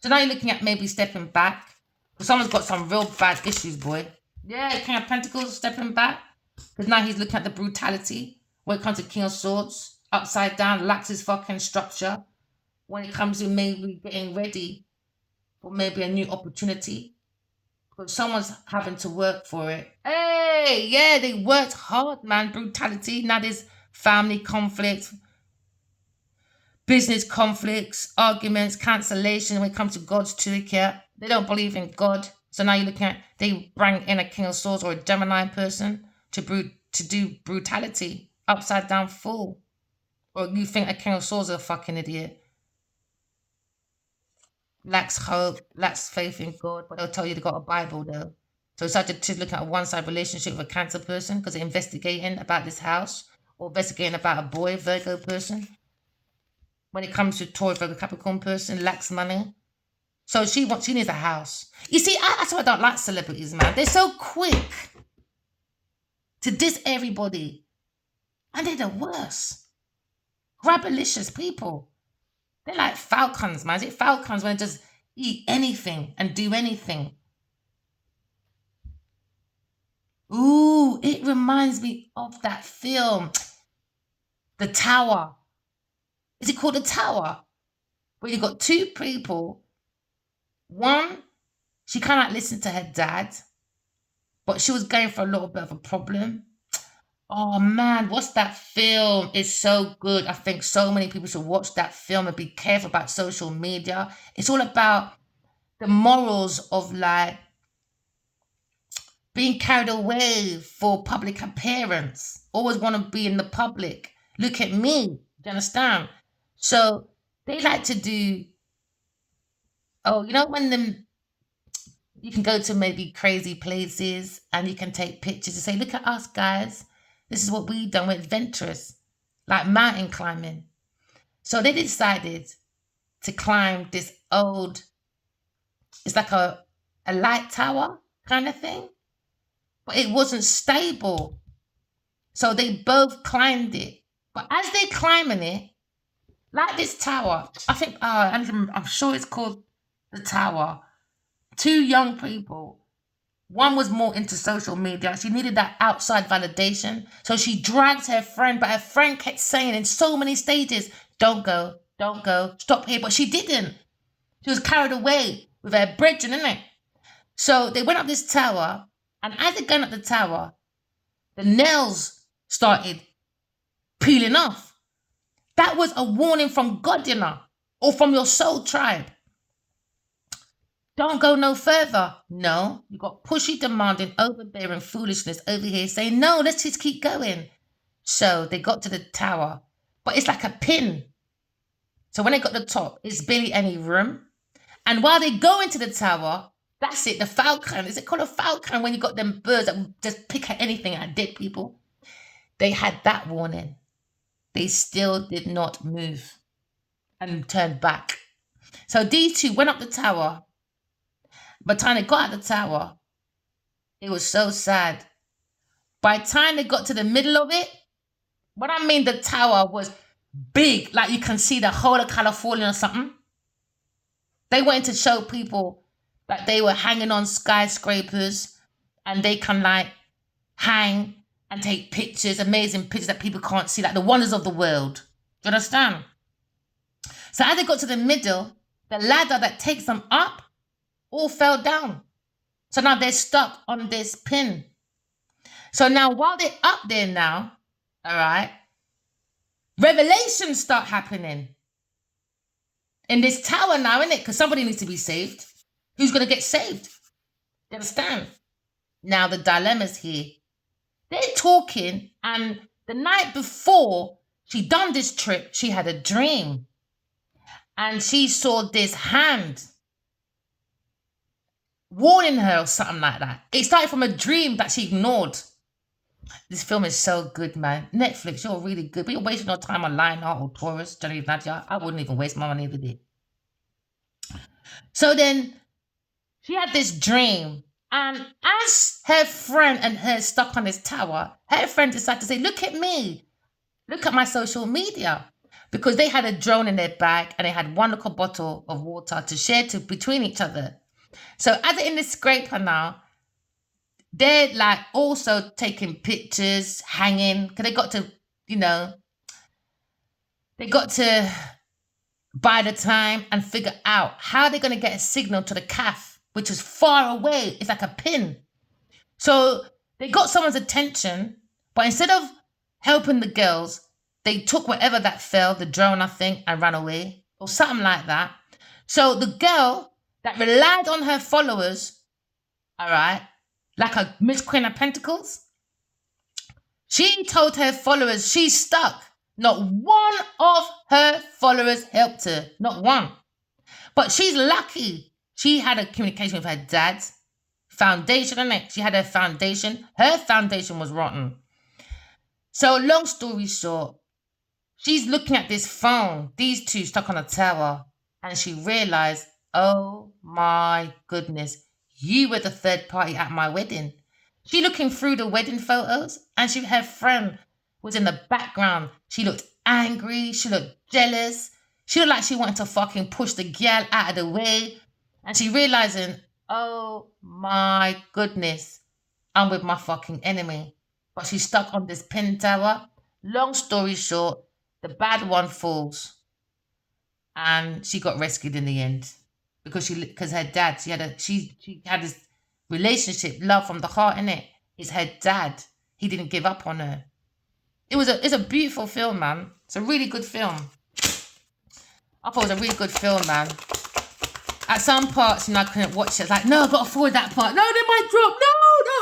So now you're looking at maybe stepping back. Because someone's got some real bad issues, boy. Yeah, King of Pentacles stepping back. Because now he's looking at the brutality. When it comes to King of Swords, upside down, lacks his fucking structure. When it comes to maybe getting ready for maybe a new opportunity. Because someone's having to work for it. Hey, yeah, they worked hard, man. Brutality. Now there's family conflicts, business conflicts, arguments, cancellation when it comes to God's toolkit. They don't believe in God. So now you're looking at, they bring in a King of Swords or a Gemini person to do brutality. Upside down fool. Or you think a King of Swords is a fucking idiot. Lacks hope, lacks faith in God, but they'll tell you they got a Bible though. So it's such to looking at a one-side relationship with a Cancer person because they're investigating about this house or investigating about a boy, Virgo person. When it comes to Taurus, Virgo, Capricorn person, lacks money. So she needs a house. You see, that's why I don't like celebrities, man. They're so quick to diss everybody. And they're the worst. Grabalicious people. They're like falcons, man. Is it falcons when they just eat anything and do anything? Ooh, it reminds me of that film, The Tower. Is it called The Tower? Where you got two people. One, she kind of like listened to her dad, but she was going for a little bit of a problem. Oh man, what's that film? It's so good. I think so many people should watch that film and be careful about social media. It's all about the morals of like being carried away for public appearance. Always want to be in the public. Look at me. Do you understand? So they like to do, oh, you know, when them you can go to maybe crazy places and you can take pictures and say, look at us guys. This is what we've done. We're adventurous, like mountain climbing. So they decided to climb this old, it's like a light tower kind of thing, but it wasn't stable. So they both climbed it. But as they're climbing it, like this tower, I think, I'm sure it's called The Tower. Two young people. One was more into social media. She needed that outside validation. So she dragged her friend, but her friend kept saying in so many stages, don't go, stop here. But she didn't. She was carried away with her bridge, isn't it? So they went up this tower, and as they're going up the tower, the nails started peeling off. That was a warning from God, you know, or from your soul tribe. Don't go no further. No, you got pushy, demanding, overbearing foolishness over here saying, no, let's just keep going. So they got to the tower, but it's like a pin. So when they got to the top, it's barely any room. And while they go into the tower, that's it, the falcon. Is it called a falcon when you got them birds that just pick at anything, at dead people? They had that warning. They still did not move and turned back. So these two went up the tower. By the time they got out the tower, it was so sad. By the time they got to the middle of it, what I mean, the tower was big, like you can see the whole of California or something. They wanted to show people that they were hanging on skyscrapers and they can like hang and take pictures, amazing pictures that people can't see, like the wonders of the world. Do you understand? So as they got to the middle, the ladder that takes them up all fell down. So now they're stuck on this pin. So now while they're up there now, all right, revelations start happening in this tower now, innit? Because somebody needs to be saved. Who's going to get saved? You understand? Now the dilemma's here. They're talking, and the night before she done this trip, she had a dream. And she saw this hand warning her or something like that. It started from a dream that she ignored. This film is so good, man. Netflix, you're really good. But you're wasting your time on Lionheart or Taurus, Johnny Nadia. I wouldn't even waste my money with it. So then she had this dream. And as her friend and her stuck on this tower, her friend decided to say, look at me. Look at my social media. Because they had a drone in their bag and they had one little bottle of water to share between each other. So as they're in the scraper now, they're like also taking pictures, hanging, because they got to, you know, they got to buy the time and figure out how they're going to get a signal to the calf, which is far away. It's like a pin. So they got someone's attention, but instead of helping the girls, they took whatever that fell, the drone, I think, and ran away or something like that. So the girl that relied on her followers, all right, like a Miss Queen of Pentacles, she told her followers she's stuck. Not one of her followers helped her, not one. But she's lucky. She had a communication with her dad's foundation, innit? She had her foundation. Her foundation was rotten. So long story short, she's looking at this phone, these two stuck on a tower, and she realized, oh my goodness, you were the third party at my wedding. She looking through the wedding photos, and her friend was in the background. She looked angry. She looked jealous. She looked like she wanted to fucking push the girl out of the way. And she realizing, oh my goodness, I'm with my fucking enemy. But she's stuck on this pin tower. Long story short, the bad one falls, and she got rescued in the end because her dad, she had this relationship, love from the heart in it. It's her dad. He didn't give up on her. It's a beautiful film, man. It's a really good film. I thought it was a really good film, man. At some parts, I couldn't watch it. It's like, no, I've got to forward that part. No, they might drop. No,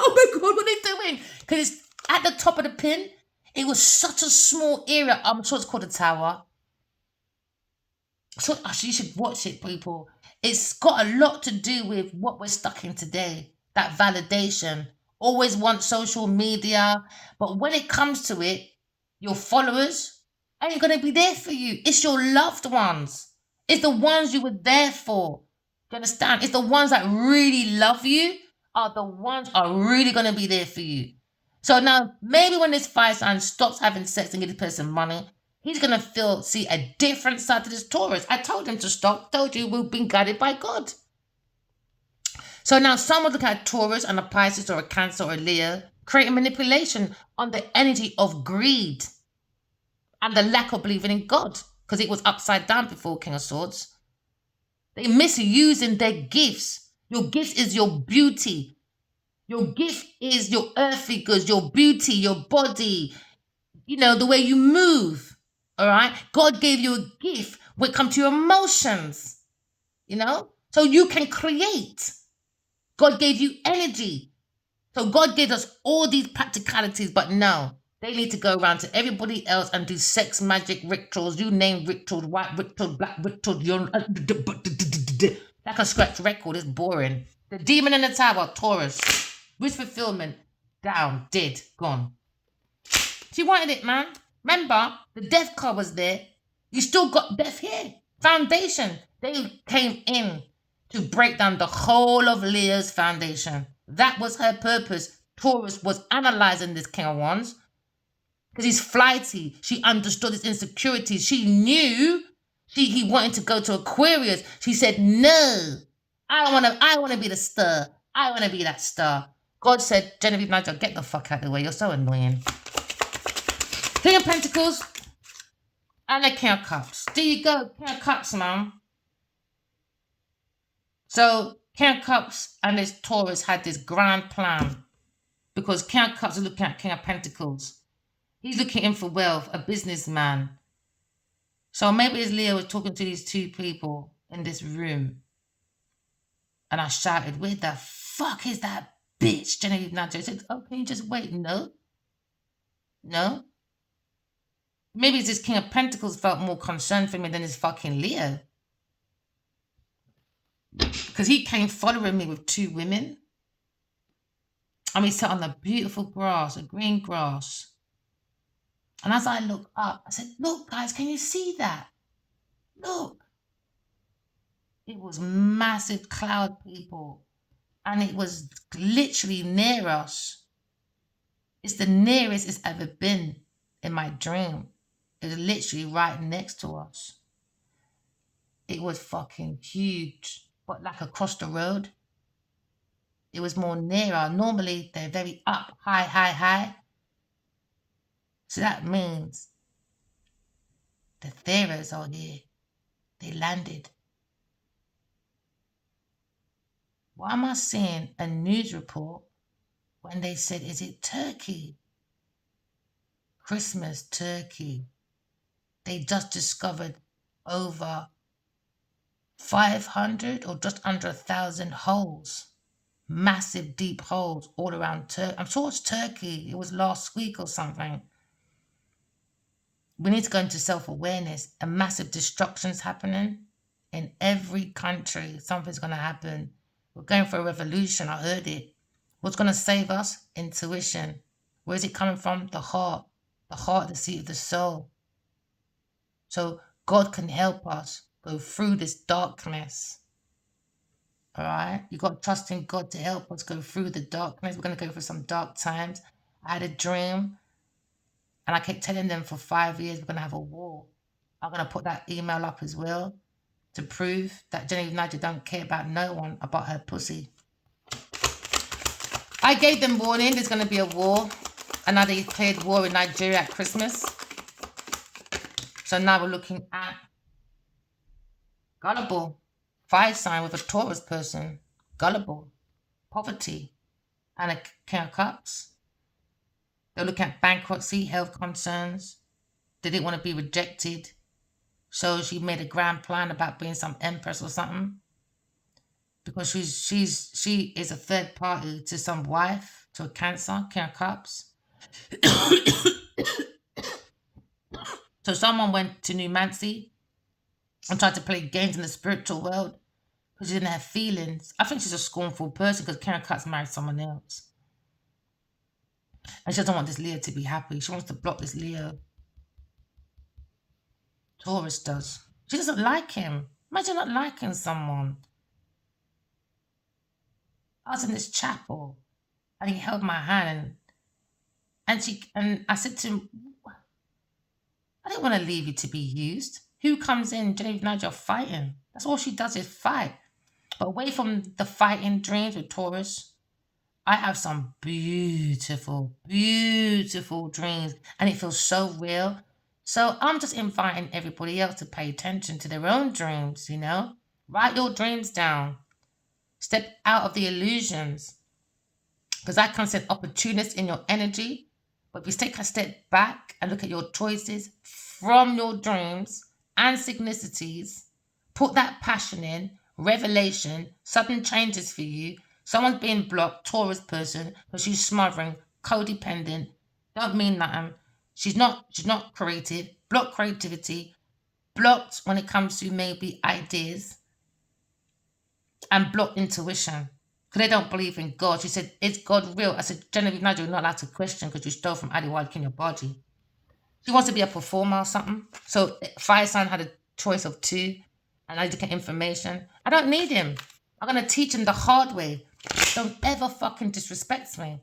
oh my God, what are they doing? Because it's at the top of the pin. It was such a small area. I'm sure it's called a tower. So you should watch it, people. It's got a lot to do with what we're stuck in today. That validation. Always want social media. But when it comes to it, your followers ain't going to be there for you. It's your loved ones. It's the ones you were there for. Do you understand? It's the ones that really love you are the ones are really going to be there for you. So now, maybe when this fire sign stops having sex and give this person money, he's going to see a different side to this Taurus. I told him to stop. Told you we've been guided by God. So now someone look at Taurus and a Pisces or a Cancer or a Leo, creating manipulation on the energy of greed and the lack of believing in God, because it was upside down before King of Swords. They misusing their gifts. Your gift is your beauty. Your gift is your earthly goods, your beauty, your body, the way you move. All right. God gave you a gift when it comes to your emotions, so you can create. God gave you energy. So God gave us all these practicalities, but no, they need to go around to everybody else and do sex magic rituals. You name rituals, white rituals, black rituals. Like a scratch record. It's boring. The demon in the tower, Taurus. Wish fulfillment, down, dead, gone. She wanted it, man. Remember, the death card was there. You still got death here. Foundation. They came in to break down the whole of Leah's foundation. That was her purpose. Taurus was analyzing this King of Wands because he's flighty. She understood his insecurities. She knew he wanted to go to Aquarius. She said, no, I want to be the star. I want to be that star. God said, Genevieve Nigel, get the fuck out of the way. You're so annoying. King of Pentacles and the King of Cups. There you go, King of Cups, man. So King of Cups and this Taurus had this grand plan because King of Cups is looking at King of Pentacles. He's looking in for wealth, a businessman. So maybe as Leo was talking to these two people in this room, and I shouted, where the fuck is that bitch? Genevieve Nigel said, oh, can you just wait? No. Maybe it's this King of Pentacles felt more concerned for me than this fucking Leo. Because he came following me with two women. And we sat on the beautiful grass, a green grass. And as I looked up, I said, look, guys, can you see that? Look. It was massive cloud, people. And it was literally near us. It's the nearest it's ever been in my dream. It was literally right next to us. It was fucking huge, but like across the road. It was more nearer. Normally, they're very up, high. So that means the pharaohs are here. They landed. Why am I seeing a news report when they said, is it Turkey? Christmas, Turkey. They just discovered over 500 or just under 1,000 holes. Massive deep holes all around Turkey. I'm sure it's Turkey. It was last week or something. We need to go into self-awareness. A massive destruction's happening in every country. Something's going to happen. We're going for a revolution. I heard it. What's going to save us? Intuition. Where is it coming from? The heart. The heart, the seat of the soul. So God can help us go through this darkness. All right. You got to trust in God to help us go through the darkness. We're going to go through some dark times. I had a dream and I kept telling them for 5 years we're going to have a war. I'm going to put that email up as well to prove that Genevieve Nigel don't care about no one about her pussy. I gave them warning there's going to be a war. And now they declared war in Nigeria at Christmas. So now we're looking at gullible. Fire sign with a Taurus person. Gullible. Poverty. And a King of Cups. They're looking at bankruptcy, health concerns. They didn't want to be rejected. So she made a grand plan about being some empress or something. Because she is a third party to some wife, to a Cancer, King of Cups. So someone went to Numancy and tried to play games in the spiritual world because she didn't have feelings. I think she's a scornful person because Karen Cutts married someone else. And she doesn't want this Leo to be happy. She wants to block this Leo. Taurus does. She doesn't like him. Imagine not liking someone. I was in this chapel and he held my hand and I said to him, I didn't want to leave you to be used. Who comes in? Genevieve Nigel fighting. That's all she does is fight. But away from the fighting dreams with Taurus, I have some beautiful, beautiful dreams. And it feels so real. So I'm just inviting everybody else to pay attention to their own dreams, you know? Write your dreams down. Step out of the illusions. Because I can set opportunists in your energy. But if you take a step back and look at your choices from your dreams and synchronicities, put that passion in, revelation, sudden changes for you. Someone's being blocked, Taurus person, because she's smothering, codependent, don't mean nothing. She's not creative, blocked creativity, blocked when it comes to maybe ideas, and blocked intuition. Because they don't believe in God. She said, is God real? I said, Genevieve Nigel, you're not allowed to question because you stole from Adiwalik in your body. She wants to be a performer or something. So Fire Sign had a choice of two. And I get information. I don't need him. I'm going to teach him the hard way. Don't ever fucking disrespect me.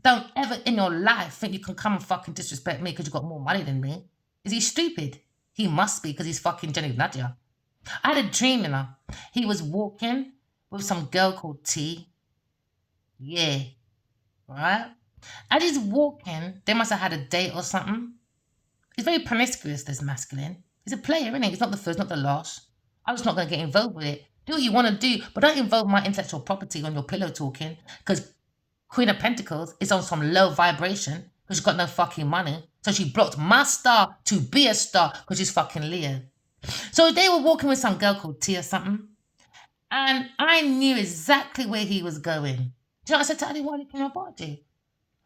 Don't ever in your life think you can come and fucking disrespect me because you got more money than me. Is he stupid? He must be because he's fucking Genevieve Nigel. I had a dream, you know. He was walking with some girl called T. Yeah. Right? As he's walking, they must have had a date or something. He's very promiscuous, this masculine. He's a player, isn't he? He's not the first, not the last. I'm just not going to get involved with it. Do what you want to do, but don't involve my intellectual property on your pillow talking, because Queen of Pentacles is on some low vibration because she's got no fucking money. So she blocked my star to be a star because she's fucking Leo. So they were walking with some girl called T or something. And I knew exactly where he was going. Do you know what I said to Ali, why in your body?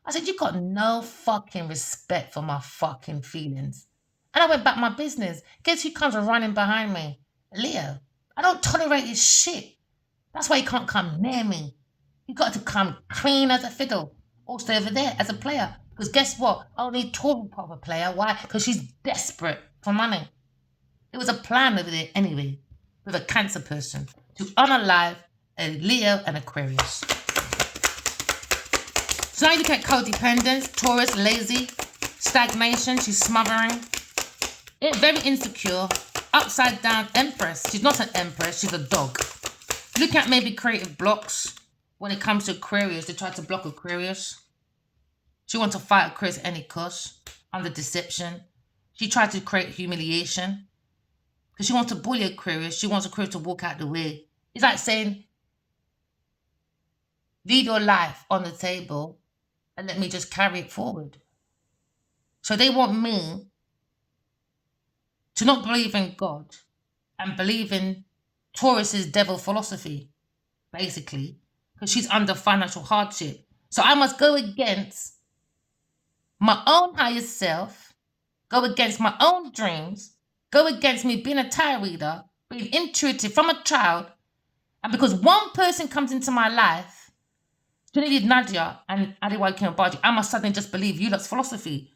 I said, you got no fucking respect for my fucking feelings. And I went back my business. Guess who comes running behind me? Leo. I don't tolerate his shit. That's why he can't come near me. He got to come clean as a fiddle. Also over there as a player. Because guess what? I only talk about a player. Why? Because she's desperate for money. It was a plan over there anyway. With a Cancer person. To unalive a Leo and Aquarius. So now you look at codependence, Taurus, lazy, stagnation, she's smothering. Very insecure, upside down empress. She's not an empress, she's a dog. Look at maybe creative blocks when it comes to Aquarius. They try to block Aquarius. She wants to fight Aquarius at any cost, under deception. She tried to create humiliation. Because she wants to bully Aquarius. She wants Aquarius to walk out the way. It's like saying, leave your life on the table and let me just carry it forward. So they want me to not believe in God and believe in Taurus's devil philosophy, basically, because she's under financial hardship. So I must go against my own higher self, go against my own dreams, go against me being a tarot reader, being intuitive from a child, and because one person comes into my life, Genevieve Nadia and Adewa Kinabaji, I must suddenly just believe you lot's philosophy.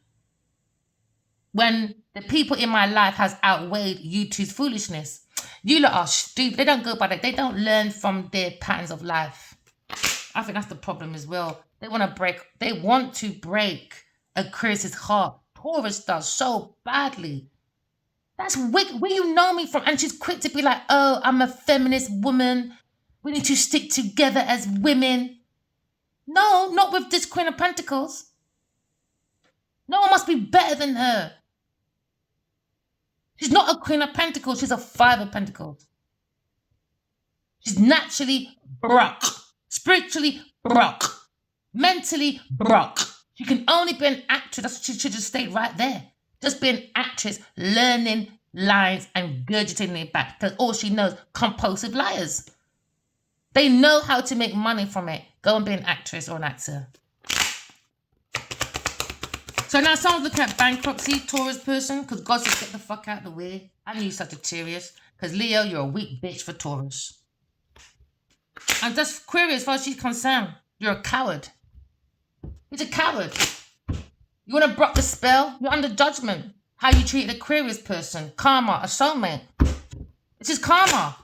When the people in my life has outweighed you two's foolishness. You lot are stupid. They don't go by that. They don't learn from their patterns of life. I think that's the problem as well. They want to break Aquarius's heart. Taurus does so badly. That's where you know me from. And she's quick to be like, oh, I'm a feminist woman. We need to stick together as women. No, not with this Queen of Pentacles. No one must be better than her. She's not a Queen of Pentacles. She's a Five of Pentacles. She's naturally broke. Spiritually broke. Mentally broke. She can only be an actress. That's what she should just stay right there. Just be an actress, learning lines and gurgitating it back. Because all she knows, compulsive liars. They know how to make money from it. Go and be an actress or an actor. So now someone's looking at bankruptcy, Taurus person, because God says get the fuck out of the way. I knew Sagittarius. Because Leo, you're a weak bitch for Taurus. And that's Aquarius, as far as she's concerned. You're a coward. He's a coward. You want to break the spell? You're under judgment. How you treat an Aquarius person. Karma, a soulmate. This is karma.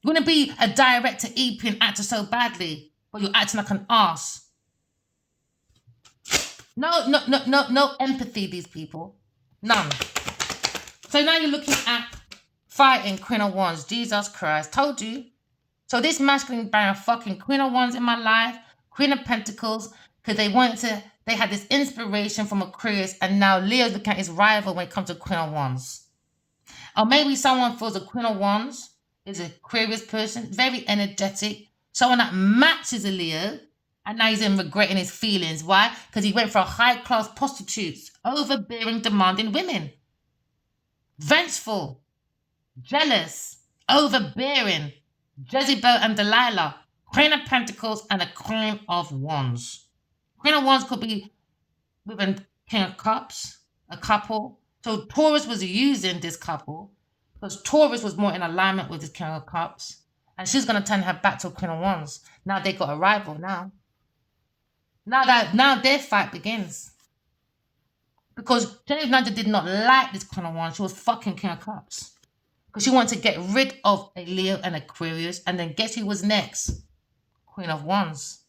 You want to be a director, EP, and actor so badly, but you're acting like an ass. No empathy, these people. None. So now you're looking at fighting Queen of Wands. Jesus Christ. Told you. So this masculine barrier fucking Queen of Wands in my life, Queen of Pentacles, because they had this inspiration from Aquarius, and now Leo's looking at his rival when it comes to Queen of Wands. Or maybe someone feels a Queen of Wands is an Aquarius person, very energetic, someone that matches a Leo, and now he's in regretting his feelings. Why? Because he went for high-class prostitutes, overbearing, demanding women. Vengeful, jealous, overbearing, Jezebel and Delilah, Queen of Pentacles and a Queen of Wands. Queen of Wands could be with a King of Cups, a couple. So Taurus was using this couple because Taurus was more in alignment with this King of Cups. And she's going to turn her back to a Queen of Wands. Now they got a rival now. Now their fight begins. Because Genevieve Nigel did not like this Queen of Wands. She was fucking King of Cups. Because she wanted to get rid of a Leo and Aquarius. And then guess who was next? Queen of Wands.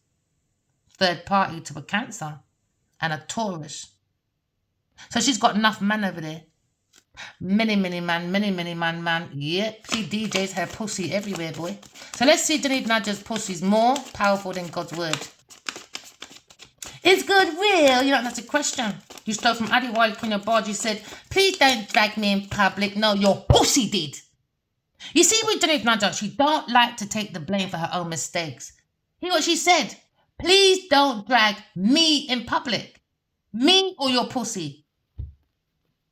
Third party to a Cancer. And a Taurus. So she's got enough men over there. Many man. Yep, she DJs her pussy everywhere, boy. So let's see if Genevieve Naja's pussy is more powerful than God's word. Is God real? You don't have to question. You stole from Addy Wiley Queen of Barge. You said, please don't drag me in public. No, your pussy did. You see with Genevieve Naja, she don't like to take the blame for her own mistakes. Hear what she said? Please don't drag me in public. Me or your pussy.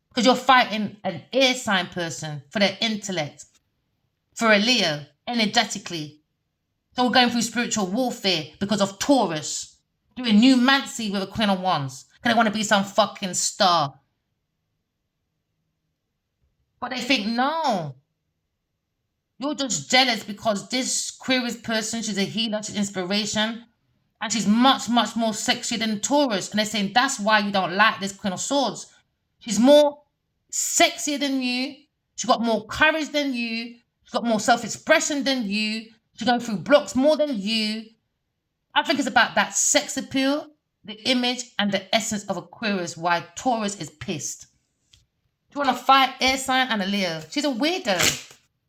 Because you're fighting an air sign person for their intellect. For a Leo, energetically. So we're going through spiritual warfare because of Taurus. Doing numancy with a Queen of Wands. Because they want to be some fucking star. But they think, no. You're just jealous because this Aquarius person, she's a healer, she's inspiration. And she's much more sexier than Taurus. And they're saying that's why you don't like this Queen of Swords. She's more sexier than you. She's got more courage than you. She's got more self-expression than you. She's going through blocks more than you. I think it's about that sex appeal, the image, and the essence of Aquarius, why Taurus is pissed. Do you want to fight air sign and a Leo? She's a weirdo.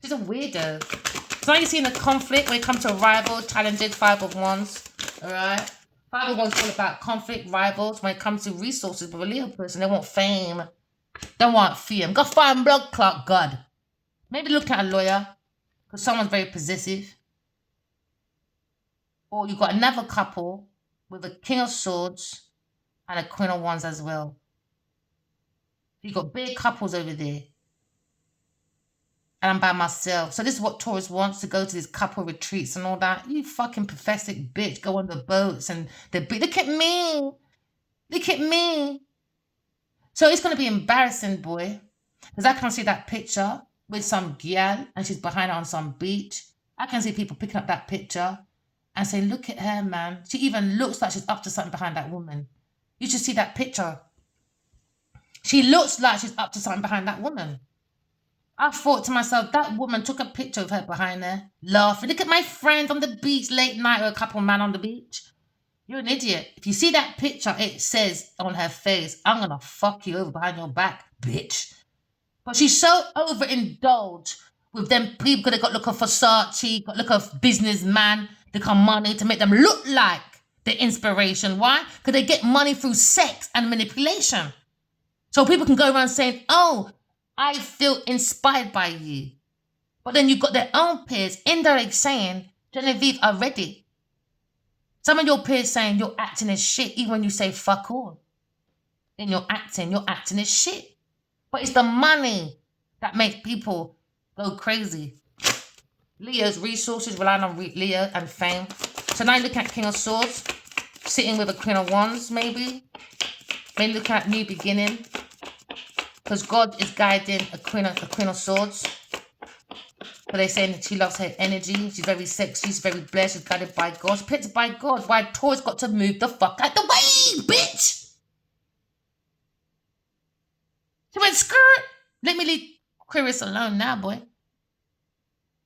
She's a weirdo. So now you're seeing a conflict when it comes to rival, challenges, Five of Wands. Alright? Five of Wands is all about conflict, rivals. When it comes to resources with a Leo person, they want fame. They want fame. Go find blood clot, God. Maybe look at a lawyer. Because someone's very possessive. Or you've got another couple with a King of Swords and a Queen of Wands as well. You've got big couples over there. And I'm by myself. So this is what Taurus wants, to go to these couple retreats and all that. You fucking pathetic bitch. Go on the boats and the beach. Look at me. Look at me. So it's going to be embarrassing, boy. Because I can see that picture with some gal and she's behind her on some beach. I can see people picking up that picture and saying, look at her, man. She even looks like she's up to something behind that woman. You should see that picture. She looks like she's up to something behind that woman. I thought to myself, that woman took a picture of her behind there, laughing. Look at my friend on the beach late night with a couple man on the beach. You're an idiot. If you see that picture, it says on her face, I'm gonna fuck you over behind your back, bitch. But she's so overindulged with them people that got look of Versace, got look of businessman, they got money to make them look like the inspiration. Why? Because they get money through sex and manipulation. So people can go around saying, oh, I feel inspired by you. But then you've got their own peers indirectly saying, Genevieve, I'm ready. Some of your peers saying you're acting as shit, even when you say fuck all. In your acting as shit. But it's the money that makes people go crazy. Leo's resources relying on Leo and fame. So now look at King of Swords, sitting with a Queen of Wands, maybe. Maybe look at new beginning. Because God is guiding a Queen of Swords. But they're saying that she loves her energy. She's very sexy. She's very blessed. She's guided by God. She's picked by God. Why Taurus got to move the fuck out the way, bitch? She went, skirt. Let me leave Aquarius alone now, boy.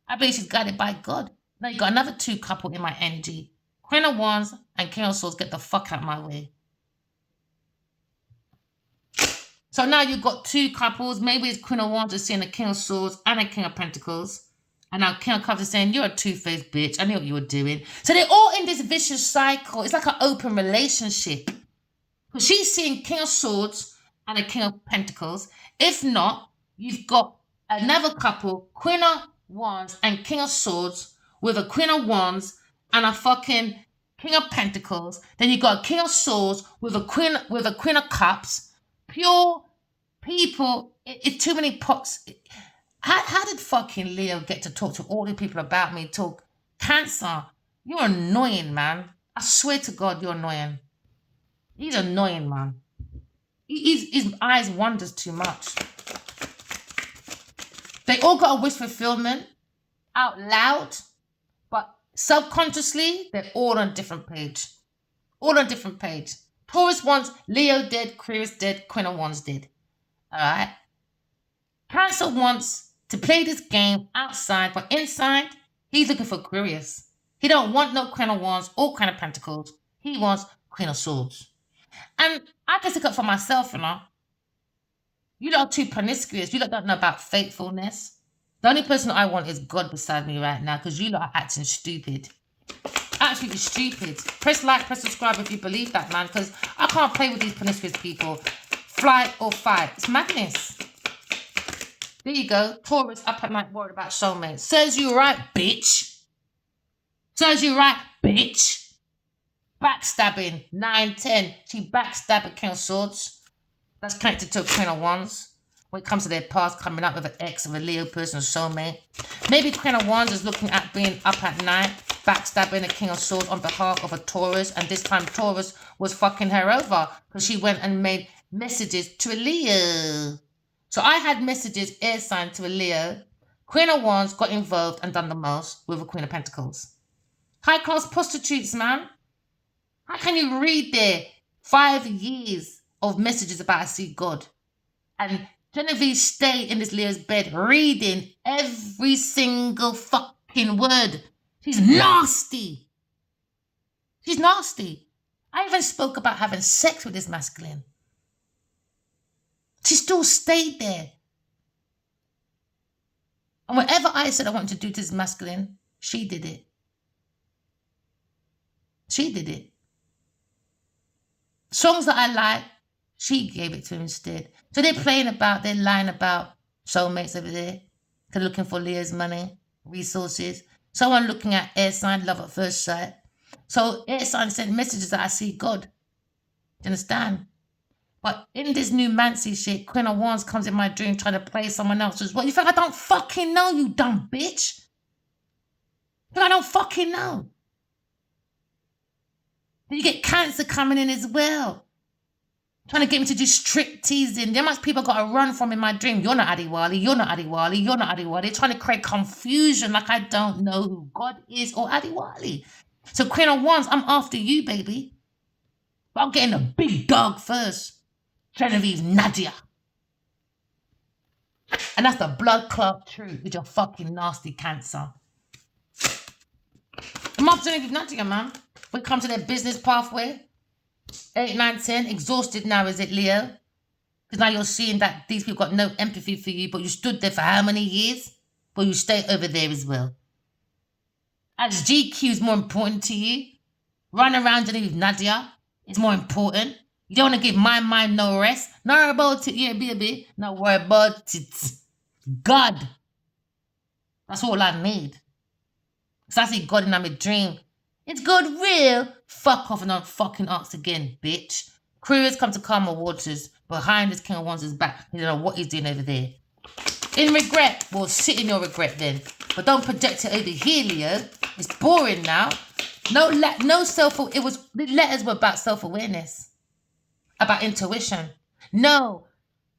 I believe she's guided by God. Now you got another two couple in my energy. Queen of Wands and King of Swords, get the fuck out of my way. So now you've got two couples. Maybe it's Queen of Wands is seeing a King of Swords and a King of Pentacles. And now King of Cups is saying, you're a two-faced bitch. I knew what you were doing. So they're all in this vicious cycle. It's like an open relationship. Because she's seeing King of Swords and a King of Pentacles. If not, you've got another couple, Queen of Wands and King of Swords, with a Queen of Wands and a fucking King of Pentacles. Then you got a King of Swords with a Queen of Cups. Pure people. It's too many pots. How did fucking Leo get to talk to all the people about me? Talk Cancer. You're annoying, man. I swear to God, you're annoying. He's annoying, man. His eyes wanders too much. They all got a wish fulfillment out loud, but subconsciously, they're all on a different page. All on a different page. Taurus wants Leo dead, Aquarius dead, Queen of Wands dead. All right? Cancer wants to play this game outside, but inside, he's looking for Aquarius. He don't want no Queen of Wands or Queen of Pentacles. He wants Queen of Swords. And I can stick up for myself, you know. You lot are too promiscuous. You lot don't know about faithfulness. The only person I want is God beside me right now, because you lot are acting stupid. Absolutely stupid. Press like, press subscribe if you believe that, man, because I can't play with these promiscuous people. Flight or fight. It's madness. There you go. Taurus up at night worried about soulmates. Says you right, bitch. Says you right, bitch. Backstabbing. 9, 10. She backstabbed a King of Swords. That's connected to a Queen of Wands. When it comes to their past, coming up with an ex of a Leo person, a soulmate. Maybe Queen of Wands is looking at being up at night, backstabbing a King of Swords on behalf of a Taurus. And this time Taurus was fucking her over because she went and made messages to a Leo. So I had messages air signed to a Leo. Queen of Wands got involved and done the most with a Queen of Pentacles. High-class prostitutes, man. How can you read their 5 years of messages about I see God? And Genevieve stayed in this Leo's bed reading every single fucking word. She's nasty. She's nasty. I even spoke about having sex with this masculine. She still stayed there. And whatever I said I wanted to do to this masculine, she did it. She did it. Songs that I like, she gave it to him instead. So they're lying about soulmates over there. They're looking for Leo's money, resources. Someone looking at air sign, love at first sight. So air sign sent messages that I see God. Do you understand? But in this new Mancy shit, Queen of Wands comes in my dream trying to play someone else as well. You think I don't fucking know, you dumb bitch? You think I don't fucking know? Then you get Cancer coming in as well. Trying to get me to do strip teasing. There much people got to run from in my dream. You're not Adiwali, you're not Adiwali, you're not Adiwali. They're trying to create confusion like I don't know who God is or Adiwali. So Queen of Wands, I'm after you, baby. But I'm getting the big dog first. Genevieve Nadia. And that's the blood clot truth with your fucking nasty cancer. Mob's doing nothing, man. We come to their business pathway. 8, 9, 10. Exhausted now, is it, Leo? Because now you're seeing that these people got no empathy for you, but you stood there for how many years? But you stay over there as well. As GQ is more important to you, run around with Nadia is more important. You don't want to give my mind no rest. No worry about it, yeah, baby. No worry about it. God. That's all I need. Because I see God in my dream. It's God real. Fuck off and don't fucking ask again, bitch. Queers come to calmer waters. Behind this King of Wands' back. You don't know what he's doing over there. In regret. Well, sit in your regret then. But don't project it over here, Leo. It's boring now. No self. The letters were about self-awareness. About intuition. No.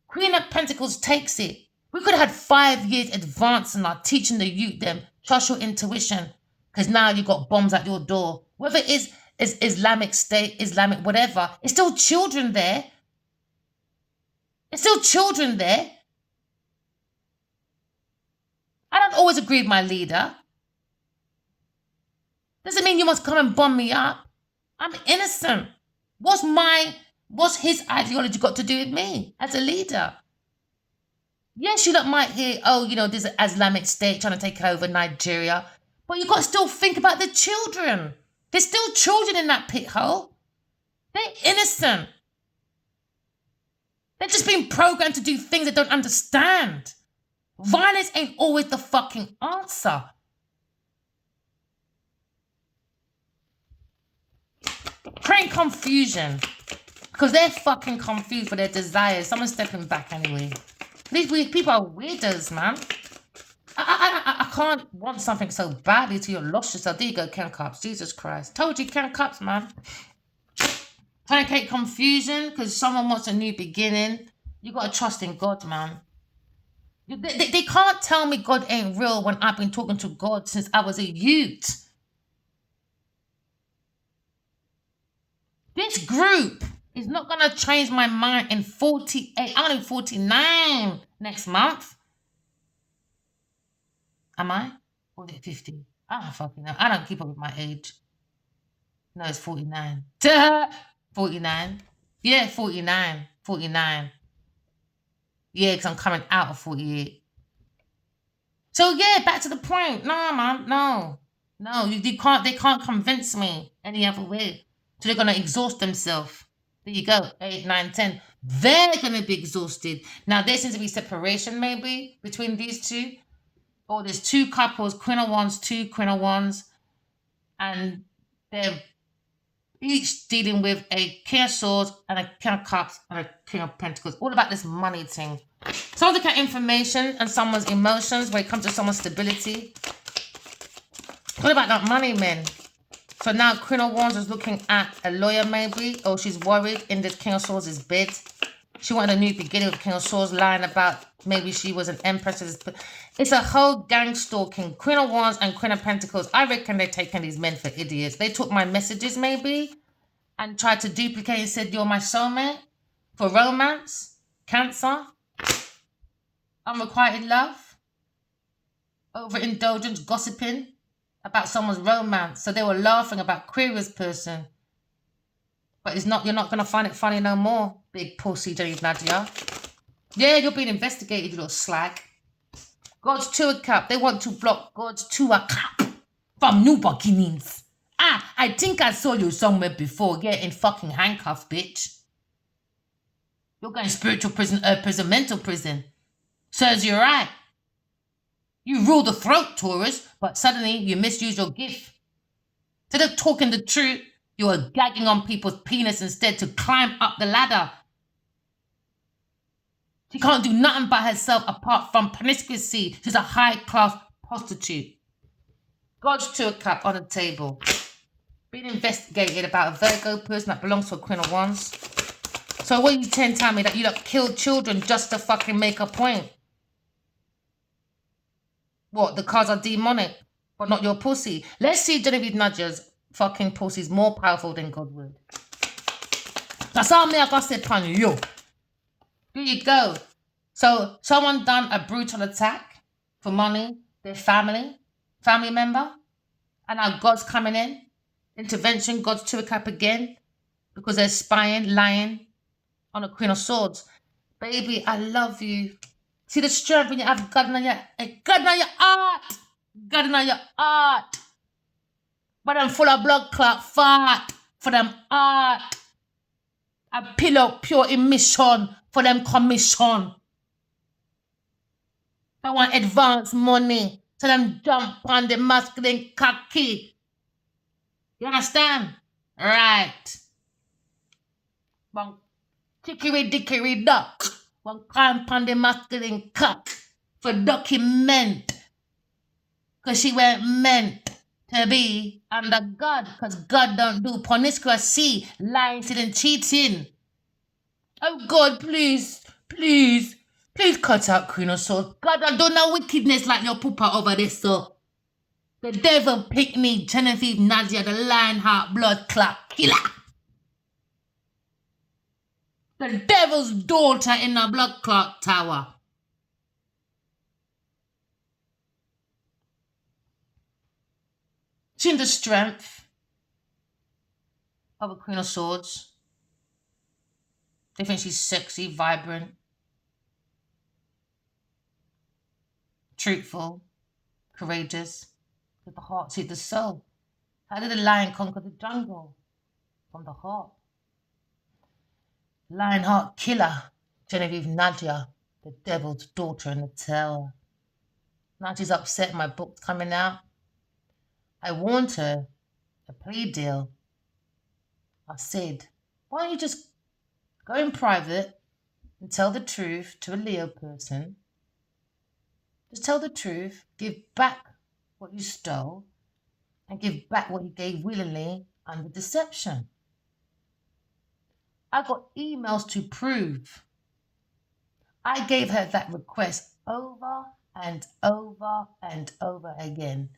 Queen of Pentacles takes it. We could have had 5 years advance in our teaching the youth them. Trust your intuition. Because now you got bombs at your door. Whether it is Islamic State, Islamic whatever. It's still children there. It's still children there. I don't always agree with my leader. Doesn't mean you must come and bomb me up. I'm innocent. What's his ideology got to do with me as a leader? Yes, you lot might hear, there's an Islamic State trying to take over Nigeria. But you've got to still think about the children. There's still children in that pit hole. They're innocent. They're just being programmed to do things they don't understand. Violence ain't always the fucking answer. Creating confusion. Because they're fucking confused for their desires. Someone's stepping back anyway. These people are weirdos, man. I can't want something so badly till you lost yourself. There you go, Ken Cups. Jesus Christ. Told you, Ken Cups, man. Trying to create confusion because someone wants a new beginning. You got to trust in God, man. They can't tell me God ain't real when I've been talking to God since I was a youth. This group is not going to change my mind in 48. I'm only 49 next month. Am I? Or is it 50? I don't fucking know. I don't keep up with my age. No, it's 49. 49. Yeah, 49. 49. Yeah, because I'm coming out of 48. So yeah, back to the point. No, man, no. No, they can't convince me any other way. So they're going to exhaust themselves. There you go, 8, 9, 10. They're going to be exhausted. Now, there seems to be separation maybe between these two. Or there's 2 couples, Queen of Wands, 2 Queen of Wands. And they're each dealing with a King of Swords and a King of Cups and a King of Pentacles. All about this money thing. Someone's looking at information and someone's emotions when it comes to someone's stability. What about that money, men? So now Queen of Wands is looking at a lawyer maybe. Or she's worried in this King of Swords' bed. She wanted a new beginning with King of Swords, lying about maybe she was an empress. It's a whole gang stalking. Queen of Wands and Queen of Pentacles. I reckon they're taking these men for idiots. They took my messages maybe and tried to duplicate and said, you're my soulmate for romance, Cancer, unrequited love, overindulgence, gossiping about someone's romance. So they were laughing about Queer's person. But you're not going to find it funny no more, big pussy, Jenny Nadia. Yeah, you're being investigated, you little slag. God's 2 of Cup. They want to block God's 2 of Cup from new beginnings. I think I saw you somewhere before. Yeah, in fucking handcuffs, bitch. You're going spiritual prison, mental prison. Serves you right. You rule the throat, Taurus, but suddenly you misuse your gift. Instead of talking the truth, you are gagging on people's penis instead to climb up the ladder. She can't do nothing by herself apart from promiscuity. She's a high-class prostitute. God's 2 of Cup on the table. Being investigated about a Virgo person that belongs to a Queen of Wands. So what are you telling me? That you like killed children just to fucking make a point? What? The cards are demonic, but not your pussy. Let's see Genevieve Nudger's fucking pussy is more powerful than God will. That's all me I got to say upon you. There you go. So someone done a brutal attack for money, their family member, and now God's coming in. Intervention, God's to a cap again because they're spying, lying on a Queen of Swords. Baby, I love you. See the strength when you have God in your heart. God in your heart. But I'm full of blood clot fart for them heart. A pillow pure emission for them commission. They want advance money. So them jump on the masculine cocky. You understand? Right. One tickery dickery duck. One climb on the masculine cock for document. Because she weren't meant to be under God. Because God don't do promiscuity, lying, stealing, cheating. Oh God, please, please, please cut out Queen of Swords. God, I don't know wickedness like your pooper over this, so. The devil picked me, Genevieve Nadia, the Lionheart blood clot killer. The devil's daughter in the blood clot tower. She's the strength of a Queen of Swords. They think she's sexy, vibrant, truthful, courageous, with the heart seat the soul. How did the lion conquer the jungle? From the heart. Lionheart killer, Genevieve Nadia, the devil's daughter in the tower. Now she's upset my book's coming out. I warned her, a plea deal. I said, why don't you just go in private and tell the truth to a Leo person? Just tell the truth, give back what you stole, and give back what you gave willingly under deception. I got emails to prove. I gave her that request over and over and over again.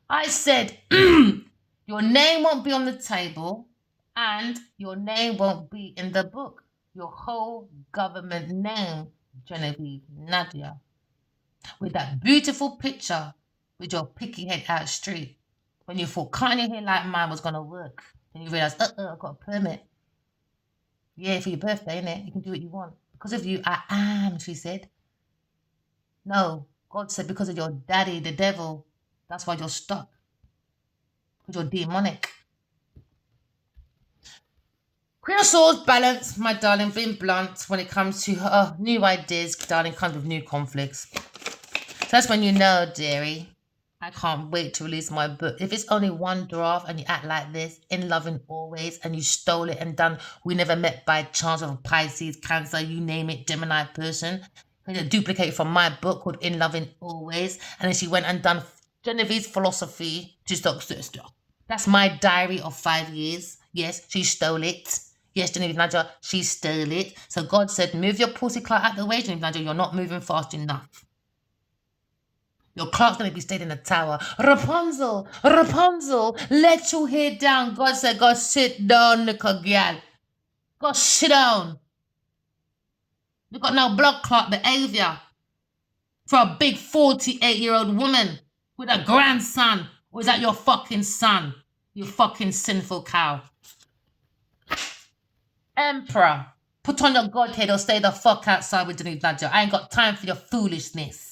I said, your name won't be on the table and your name won't be in the book. Your whole government name, Genevieve Nadia. With that beautiful picture with your picky head out street. When you thought cutting your hair like mine was going to work. Then you realize, I've got a permit. Yeah, for your birthday, innit? You can do what you want. Because of you, I am, she said. No, God said because of your daddy, the devil, that's why you're stuck. Because you're demonic. Queen of Swords, balance, my darling, being blunt when it comes to new ideas, darling, comes with new conflicts. So that's when you know, dearie, I can't wait to release my book. If it's only one draft and you act like this, in loving always, and you stole it and done, we never met by chance of a Pisces, Cancer, you name it, Gemini person, and a duplicate from my book called In Loving Always, and then she went and done Genevieve's philosophy to stop sister. That's my diary of 5 years. Yes, she stole it. Yes, Genevieve Nadia, she stole it. So God said, move your pussy clout out the way, Genevieve Nadia, you're not moving fast enough. Your clock's going to be stayed in the tower. Rapunzel, Rapunzel, let your head down. God said, go sit down, little girl. Go sit down. You got no blood clot behavior for a big 48-year-old woman with a grandson. Or is that your fucking son? You fucking sinful cow. Emperor, put on your godhead or stay the fuck outside with Genevieve Nadia. I ain't got time for your foolishness.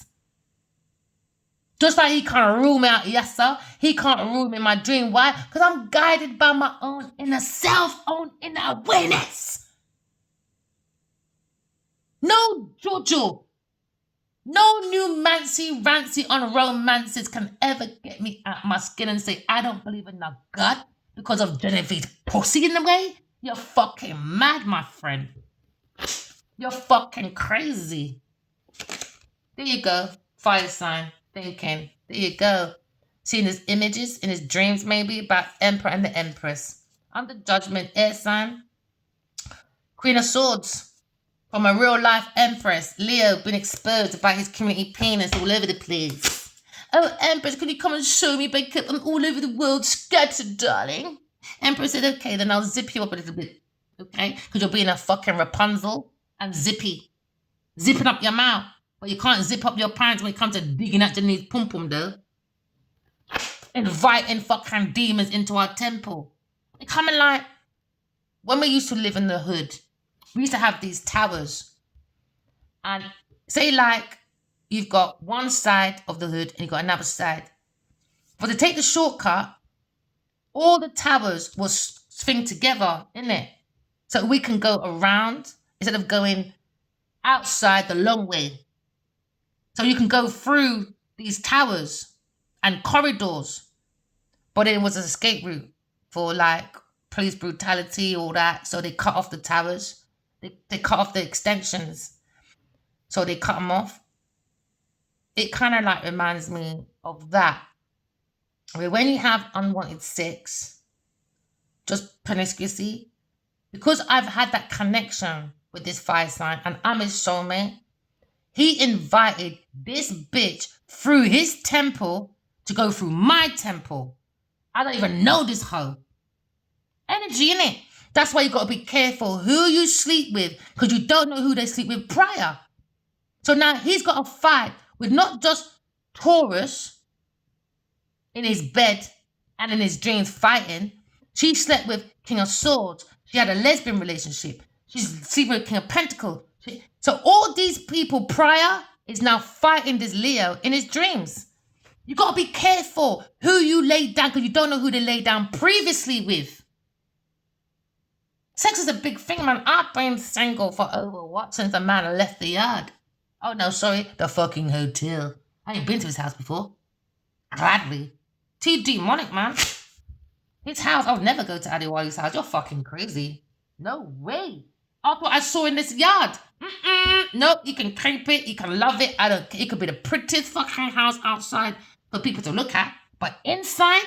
Just like he can't rule me out, yes sir. He can't rule me in my dream. Why? Because I'm guided by my own inner self, own inner awareness. No Jojo. No new rancy on romances can ever get me out my skin and say, I don't believe in the God because of Genevieve's pussy in the way. You're fucking mad, my friend. You're fucking crazy. There you go. Fire sign. Thinking. There you go. Seeing his images in his dreams maybe about Emperor and the Empress. I'm the Judgment air sign. Queen of Swords. From a real life Empress. Leo been exposed about his community penis all over the place. Oh, Empress, can you come and show me because I'm all over the world scattered, darling? Empress said, okay, then I'll zip you up a little bit. Okay? Because you're being a fucking Rapunzel and zippy. zipping up your mouth. But you can't zip up your pants when it comes to digging at Janine's pum pum though. Inviting fucking demons into our temple. They coming like, when we used to live in the hood, we used to have these towers. And say like, you've got one side of the hood and you've got another side. But to take the shortcut, all the towers will swing together, innit? So we can go around instead of going outside the long way. So you can go through these towers and corridors. But it was an escape route for like police brutality, all that. So they cut off the towers. They cut off the extensions. So they cut them off. It kind of like reminds me of that. Where when you have unwanted sex, just promiscuity, because I've had that connection with this fire sign and I'm his soulmate, he invited this bitch through his temple to go through my temple. I don't even know this hoe. Energy, innit? That's why you got to be careful who you sleep with, because you don't know who they sleep with prior. So now he's got to fight with not just Taurus in his bed and in his dreams fighting. She slept with King of Swords. She had a lesbian relationship. She's sleeping with King of Pentacles. So all these people prior is now fighting this Leo in his dreams. You got to be careful who you lay down, because you don't know who they lay down previously with. Sex is a big thing, man. I've been single for over what since the man left the yard. Oh no, sorry, the fucking hotel. I ain't been to his house before. Gladly. Too demonic, man. His house, I would never go to Adewale's house. You're fucking crazy. No way. After what I saw in this yard. Nope, you can creep it, you can love it. I don't care. It could be the prettiest fucking house outside for people to look at. But inside,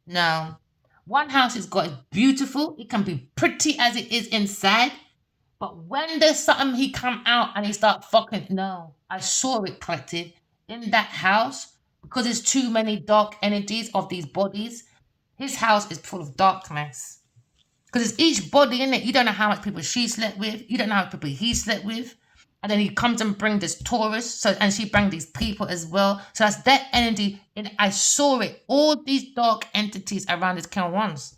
no. One house is got is beautiful. It can be pretty as it is inside. But when there's something, he come out and he start fucking. No, I saw it collected in that house because there's too many dark energies of these bodies. His house is full of darkness. Because it's each body in it. You don't know how much people she slept with. You don't know how much people he slept with. And then he comes and brings this Taurus. So, and she brings these people as well. So that's that energy. And I saw it. All these dark entities around his King of Wands.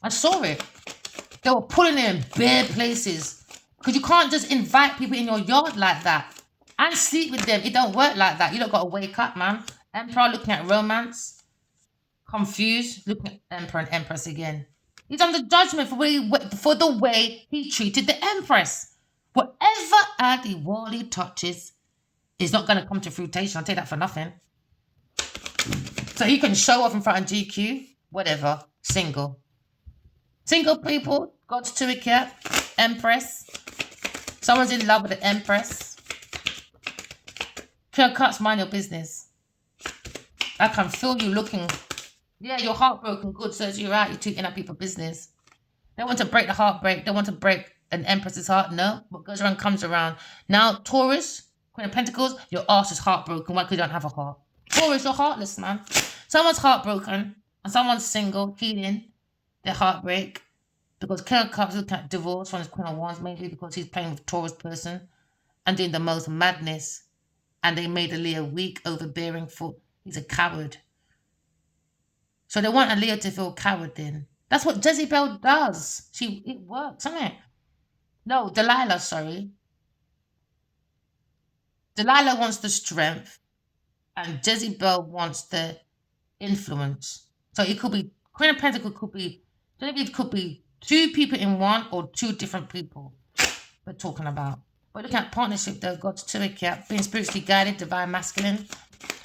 I saw it. They were pulling it in bare places. Because you can't just invite people in your yard like that. And sleep with them. It don't work like that. You don't got to wake up, man. Emperor looking at romance. Confused. Looking at Emperor and Empress again. He's under judgment for the way he treated the Empress. Whatever Adewale touches is not going to come to fruition. I'll take that for nothing. So he can show off in front of GQ. Whatever. Single. Single people. God's to it, yeah. Empress. Someone's in love with the Empress. King of Cups, mind your business. I can feel you looking. Yeah, you're heartbroken. Good, so you're out. You're treating up people's business. They want to break the heartbreak. They want to break an Empress's heart. No, what goes around comes around. Now, Taurus, Queen of Pentacles, your ass is heartbroken. Why? Because you don't have a heart. Taurus, you're heartless, man. Someone's heartbroken and someone's single, healing their heartbreak. Because King of Cups looking at divorce from his Queen of Wands, mainly because he's playing with a Taurus person and doing the most madness. And they made a Leo weak, overbearing. He's a coward. So they want a Leo to feel coward then. That's what Jezebel does. It works, doesn't it? No, Delilah, sorry. Delilah wants the strength and Jezebel wants the influence. So it could be, Queen of Pentacles could be, Genevieve could be two people in one or two different people we're talking about. But looking at partnership though, God's to it, yeah. Being spiritually guided, divine masculine.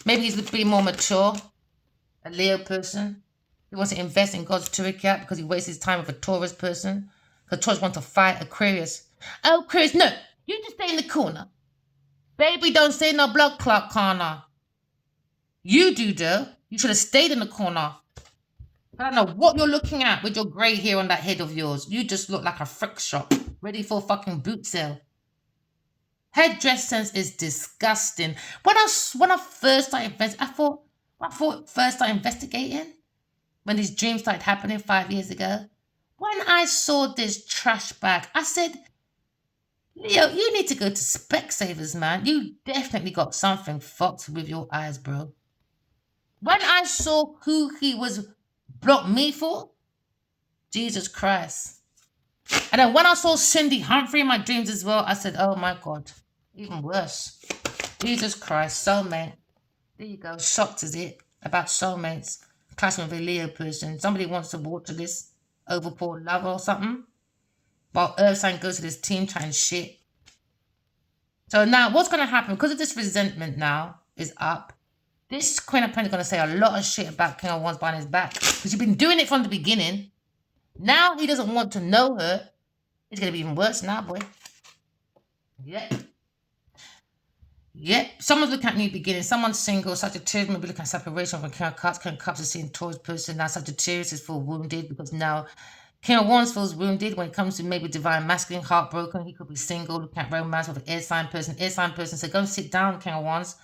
Maybe he's being more mature. A Leo person. He wants to invest in God's Turkic because he wastes his time with a Taurus person. Because Taurus wants to fight Aquarius. Oh, Aquarius, no. You just stay in the corner. Baby, don't stay in no blood clot corner. You do, though. You should have stayed in the corner. I don't know what you're looking at with your grey hair on that head of yours. You just look like a frick shop. Ready for a fucking boot sale. Headdress sense is disgusting. When I first started investigating, when these dreams started happening 5 years ago, when I saw this trash bag, I said, Leo, you need to go to Specsavers, man. You definitely got something fucked with your eyes, bro. When I saw who he was blocked me for, Jesus Christ. And then when I saw Cindy Humphrey in my dreams as well, I said, oh my God, even worse. Jesus Christ, soulmate. There you go. Shocked is it about soulmates. Clashing with a Leo person. Somebody wants to water this overpour lover or something. While Earth sign goes to this team trying shit. So now what's going to happen? Because of this resentment now is up. This Queen of Pentacles is going to say a lot of shit about King of Wands behind his back. Because you've been doing it from the beginning. Now he doesn't want to know her. It's going to be even worse now, boy. Yep. Yep. Someone's looking at new beginning. Someone's single. Sagittarius may be looking at separation from King of Cups. King of Cups is seeing Taurus person. Now Sagittarius is feel wounded because now King of Wands feels wounded when it comes to maybe divine masculine, heartbroken. He could be single, looking at romance with an air sign person. Air sign person said, go and sit down, King of Wands.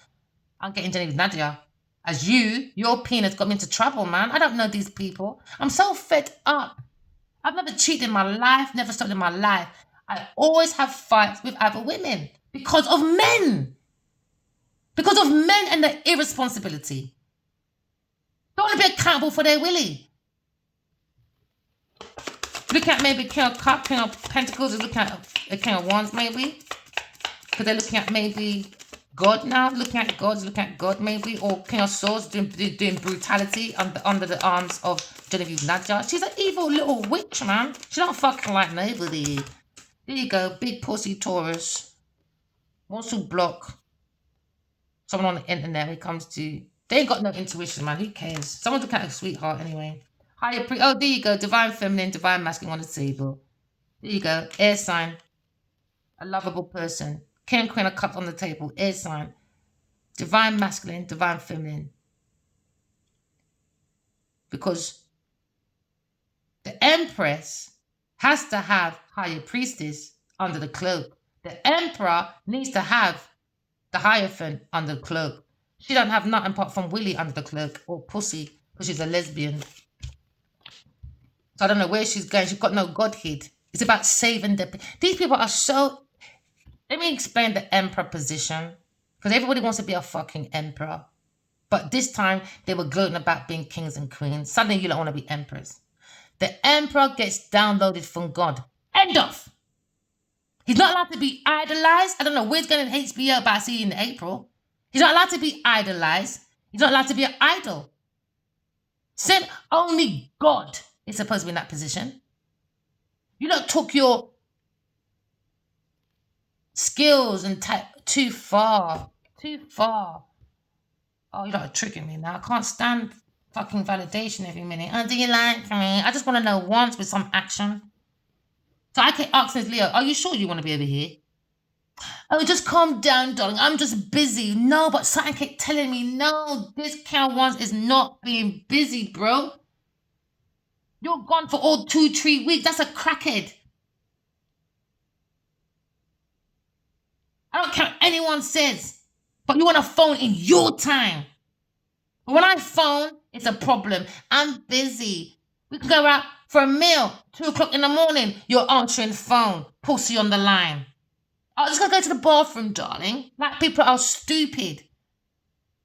I'm getting Jenny with Nadia. As your penis got me into trouble, man. I don't know these people. I'm so fed up. I've never cheated in my life, never stopped in my life. I always have fights with other women because of men. Because of men and their irresponsibility. Don't want to be accountable for their willy. Look at maybe King of Cups, King of Pentacles is looking at a King of Wands maybe. Because they're looking at maybe God now. Looking at God maybe. Or King of Swords doing brutality under the arms of Genevieve Nadja. She's an evil little witch, man. She don't fucking like nobody. There you go. Big pussy Taurus. Wants to block someone on the internet when it comes to... They ain't got no intuition, man. Who cares? Someone's looking at a sweetheart anyway. Oh, there you go. Divine feminine, divine masculine on the table. There you go. Air sign. A lovable person. King and Queen of Cups on the table. Air sign. Divine masculine, divine feminine. Because the Empress has to have Higher Priestess under the cloak. The Emperor needs to have the Hierophant under the cloak. She don't have nothing apart from Willie under the cloak or pussy because she's a lesbian. So I don't know where she's going. She's got no godhead. It's about saving the... These people are so... Let me explain the emperor position. Because everybody wants to be a fucking emperor. But this time, they were gloating about being kings and queens. Suddenly, you don't want to be emperors. The emperor gets downloaded from God. End of. He's not allowed to be idolized. I don't know where he's going to HBO, but I'll see you in April. He's not allowed to be idolized. He's not allowed to be an idol. Said only God is supposed to be in that position. You don't took your skills and too far. Too far. Oh, you're not tricking me now. I can't stand fucking validation every minute. Oh, do you like me? I just want to know once with some action. So I keep asking Leo, are you sure you want to be over here? Oh, just calm down, darling. I'm just busy. No, but something kept telling me, no, this King Wands is not being busy, bro. You're gone for all 2-3 weeks. That's a crackhead. I don't care what anyone says. But you want to phone in your time. But when I phone, it's a problem. I'm busy. We can go out for a meal. 2 o'clock in the morning. You're answering the phone. Pussy on the line. I'm just going to go to the bathroom, darling. Like people are stupid.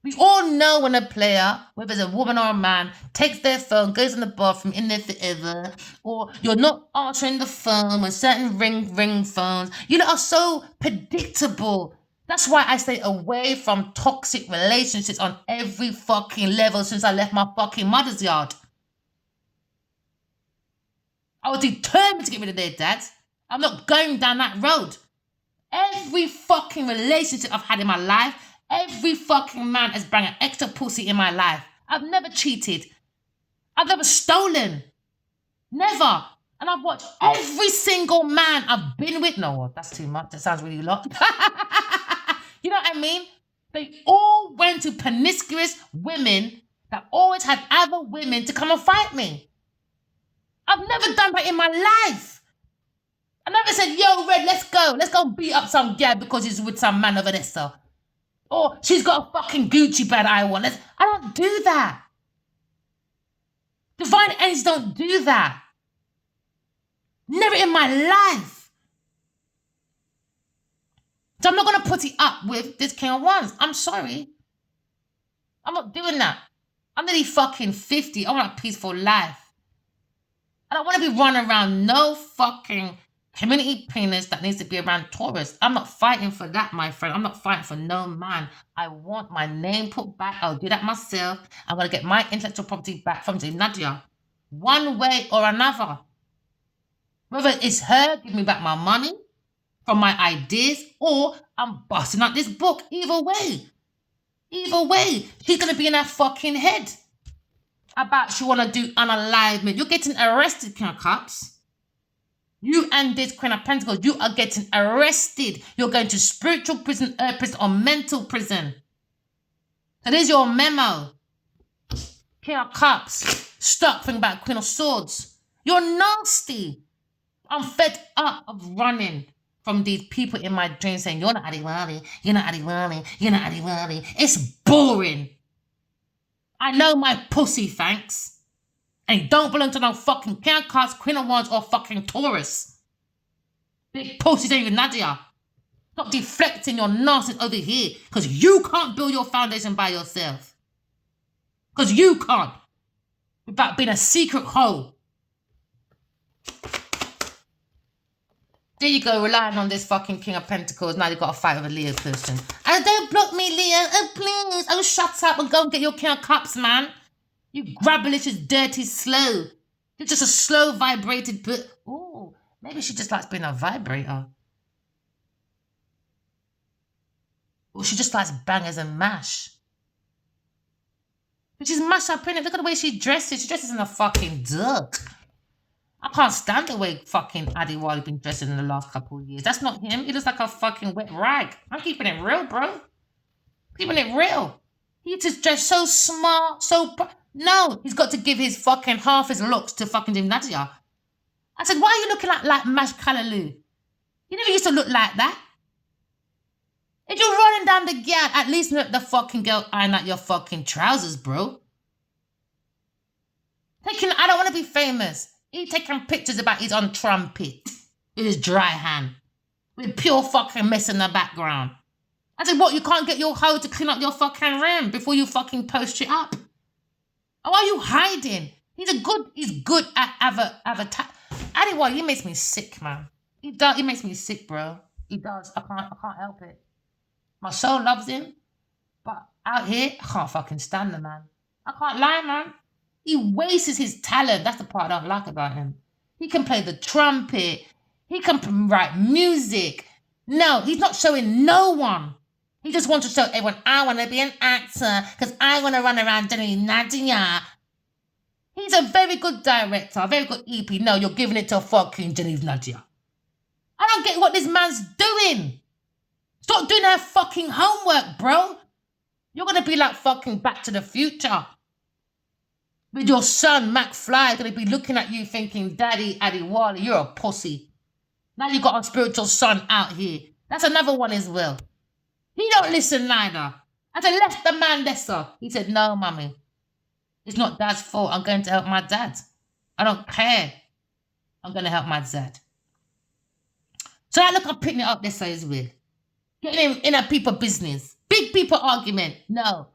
We all know when a player, whether it's a woman or a man, takes their phone, goes in the bathroom, in there forever, or you're not answering the phone when certain ring phones. You are so predictable. That's why I stay away from toxic relationships on every fucking level since I left my fucking mother's yard. I was determined to get rid of their dads. I'm not going down that road. Every fucking relationship I've had in my life, every fucking man has brought an extra pussy in my life. I've never cheated. I've never stolen. Never. And I've watched every single man I've been with. No, that's too much. That sounds really a lot. You know what I mean? They all went to promiscuous women that always had other women to come and fight me. I've never done that in my life. I never said, yo, Red, let's go. Let's go beat up some guy because he's with some man over there, so. Or she's got a fucking Gucci bag I want. I don't do that. Divine angels don't do that. Never in my life. So I'm not going to put it up with this King of Wands. I'm sorry. I'm not doing that. I'm nearly fucking 50. I want a peaceful life. I don't want to be running around no fucking community penis that needs to be around Taurus. I'm not fighting for that, my friend. I'm not fighting for no man. I want my name put back. I'll do that myself. I'm going to get my intellectual property back from Nadia. One way or another. Whether it's her giving me back my money from my ideas or I'm busting up this book. Either way. Either way. She's going to be in her fucking head about she want to do unalivement. You're getting arrested, King of Cups. You and this Queen of Pentacles, you are getting arrested. You're going to spiritual prison, earth prison, or mental prison. So there's your memo. King of Cups. Stuck thinking about Queen of Swords. You're nasty. I'm fed up of running from these people in my dreams saying, you're not Adiwali, you're not Adiwali, you're not Adiwali. It's boring. I know my pussy, thanks. And you don't belong to no fucking King of Cups, Queen of Wands, or fucking Taurus. Big pussies ain't even Nadia. Stop deflecting your nonsense over here. Because you can't build your foundation by yourself. Because you can't. Without being a secret hoe. There you go, relying on this fucking King of Pentacles. Now you've got to fight with a Leo person. Oh, don't block me, Leo. Oh, please. Oh, shut up and go and get your King of Cups, man. You grabbalicious, dirty, slow. You're just a slow vibrated, but... Oh, maybe she just likes being a vibrator. Or she just likes bangers and mash. But she's mashed up in it. Look at the way she dresses. She dresses in a fucking dirt. I can't stand the way fucking Adiwali been dressing in the last couple of years. That's not him. He looks like a fucking wet rag. I'm keeping it real, bro. Keeping it real. He just dressed so smart, so... No, he's got to give his fucking half his looks to fucking Nadia. I said, why are you looking like Mash Callaloo? You never used to look like that. If you're running down the gate, at least let the fucking girl iron out your fucking trousers, bro. I don't want to be famous. He's taking pictures about his on trumpet with his dry hand, with pure fucking mess in the background. I said, what, you can't get your hoe to clean up your fucking room before you fucking post it up? Why are you hiding? He's good at avatar. Anyway, he makes me sick, man. He makes me sick, bro. He does. I can't help it. My soul loves him, but out here, I can't fucking stand the man. I can't lie, man. He wastes his talent. That's the part I don't like about him. He can play the trumpet. He can write music. No, he's not showing no one. He just wants to show everyone, I want to be an actor because I want to run around doing Nadia. He's a very good director, a very good EP. No, you're giving it to fucking Genevieve Nadia. I don't get what this man's doing. Stop doing that fucking homework, bro. You're going to be like fucking Back to the Future. With your son, McFly, going to be looking at you thinking, Daddy Adiwali, you're a pussy. Now you got a spiritual son out here. That's another one as well. He don't listen neither. I said, let the man listen. He said, no, mummy. It's not Dad's fault. I'm going to help my dad. I don't care. I'm going to help my dad. So I look, I'm picking it up this way as well. Getting in a people business. Big people argument. No.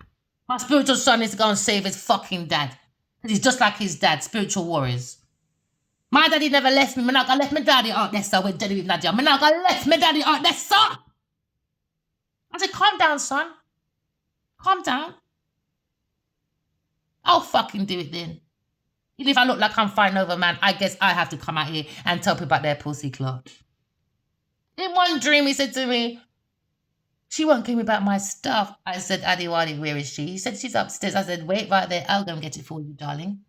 My spiritual son is going to save his fucking dad. Because he's just like his dad, spiritual warriors. My daddy never left me. I'm not going to left my daddy out there, sir, with Genevieve Nadia. I'm not going to left my daddy out there, sir. I said, calm down, son. Calm down. I'll fucking do it then. Even if I look like I'm fighting over man, I guess I have to come out here and tell people about their pussy clot. In one dream, he said to me, she won't give me back my stuff. I said, Adiwali, where is she? He said, she's upstairs. I said, wait right there. I'll go and get it for you, darling.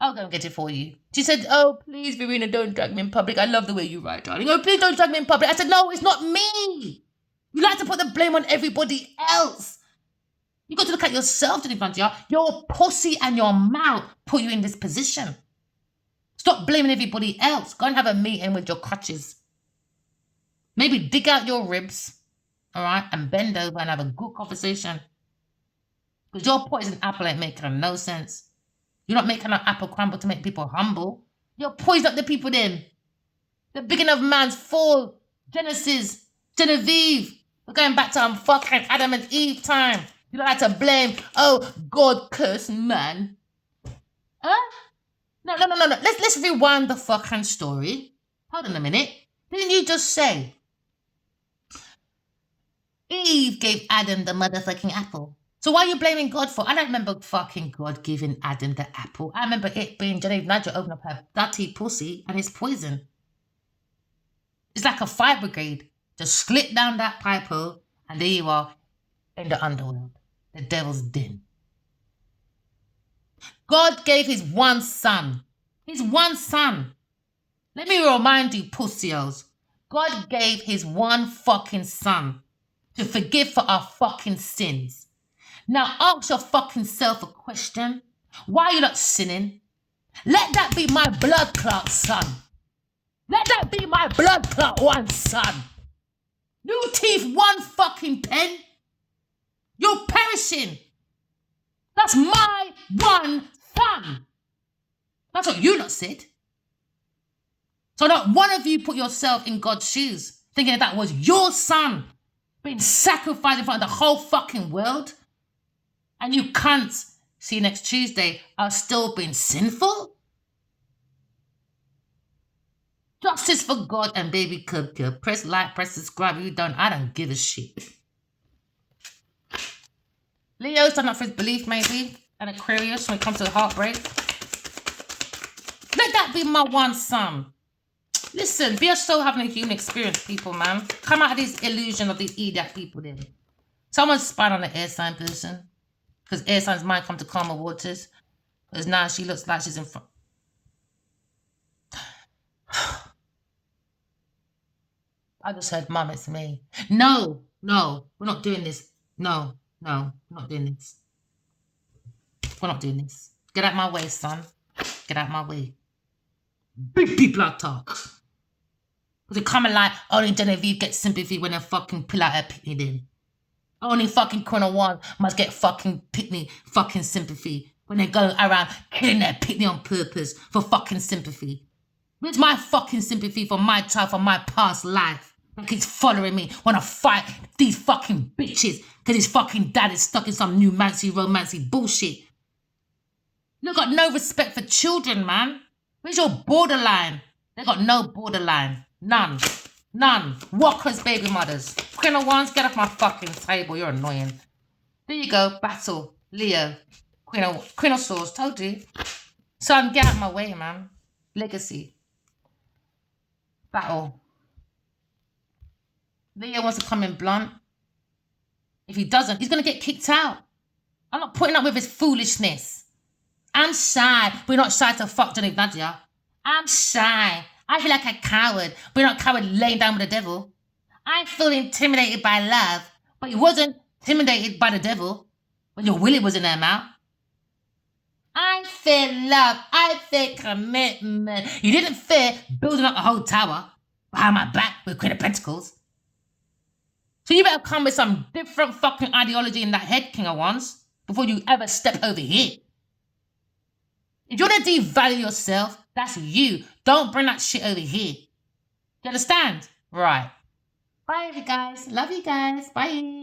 I'll go and get it for you. She said, oh, please, Verena, don't drag me in public. I love the way you write, darling. Oh, please don't drag me in public. I said, no, it's not me. You like to put the blame on everybody else. You got to look at yourself, Genevieve. Your pussy and your mouth put you in this position. Stop blaming everybody else. Go and have a meeting with your crutches. Maybe dig out your ribs, all right, and bend over and have a good conversation. Because your poison apple ain't making no sense. You're not making an apple crumble to make people humble. You're poisoning up the people then. The beginning of man's fall, Genesis Genevieve, we're going back to fucking Adam and Eve time. You don't like to blame, oh, God cursed man. Huh? No. Let's rewind the fucking story. Hold on a minute. Didn't you just say Eve gave Adam the motherfucking apple? So why are you blaming God for? I don't remember fucking God giving Adam the apple. I remember it being Genevieve Nigel open up her dirty pussy and it's poison. It's like a fire brigade. Just slip down that pipe hole and there you are in the underworld. The devil's den. God gave his one son. His one son. Let me remind you, pussios. God gave his one fucking son to forgive for our fucking sins. Now ask your fucking self a question. Why are you not sinning? Let that be my blood clot son. Let that be my blood clot one son. New teeth, one fucking pen. You're perishing. That's my one son. That's what you lot said. So not one of you put yourself in God's shoes, thinking that was your son being sacrificed in front of the whole fucking world. And you cunts, see you next Tuesday, are still being sinful? Justice for God and baby Cub. Press like, press subscribe. If you don't, I don't give a shit. Leo stand up for his belief, maybe. And Aquarius when it comes to heartbreak. Let that be my one son. Listen, we are still having a human experience, people, man. Come out of this illusion of these idiot people there. Someone's spying on the air sign person. Because air signs might come to calmer waters. Because now she looks like she's in front. I just heard, Mum, it's me. No, we're not doing this. No, we're not doing this. We're not doing this. Get out my way, son. Get out my way. Big people are talk. Because they come and like, only Genevieve gets sympathy when they fucking pull out her pitney then. Only fucking corner one must get fucking pitney fucking sympathy when they go around killing their pitney on purpose for fucking sympathy. Where's my fucking sympathy for my child, for my past life? Like he's following me when I fight these fucking bitches because his fucking dad is stuck in some new romancy bullshit. You got no respect for children, man. Where's your borderline? They got no borderline. None. Walkers, baby mothers. Queen of Wands, get off my fucking table. You're annoying. There you go. Battle. Leo. Queen of Swords. Told you. Son, get out of my way, man. Legacy. Battle. Leo wants to come in blunt. If he doesn't, he's going to get kicked out. I'm not putting up with his foolishness. I'm shy. We're not shy to fuck Johnny Nadia. I'm shy. I feel like a coward. But you're not a coward laying down with the devil. I feel intimidated by love. But you wasn't intimidated by the devil when your willy was in their mouth. I fear love. I fear commitment. You didn't fear building up a whole tower behind my back with Queen of Pentacles. So you better come with some different fucking ideology in that head, King of Wands, before you ever step over here. If you want to devalue yourself, that's you. Don't bring that shit over here. You understand? Right. Bye, you guys. Love you guys. Bye.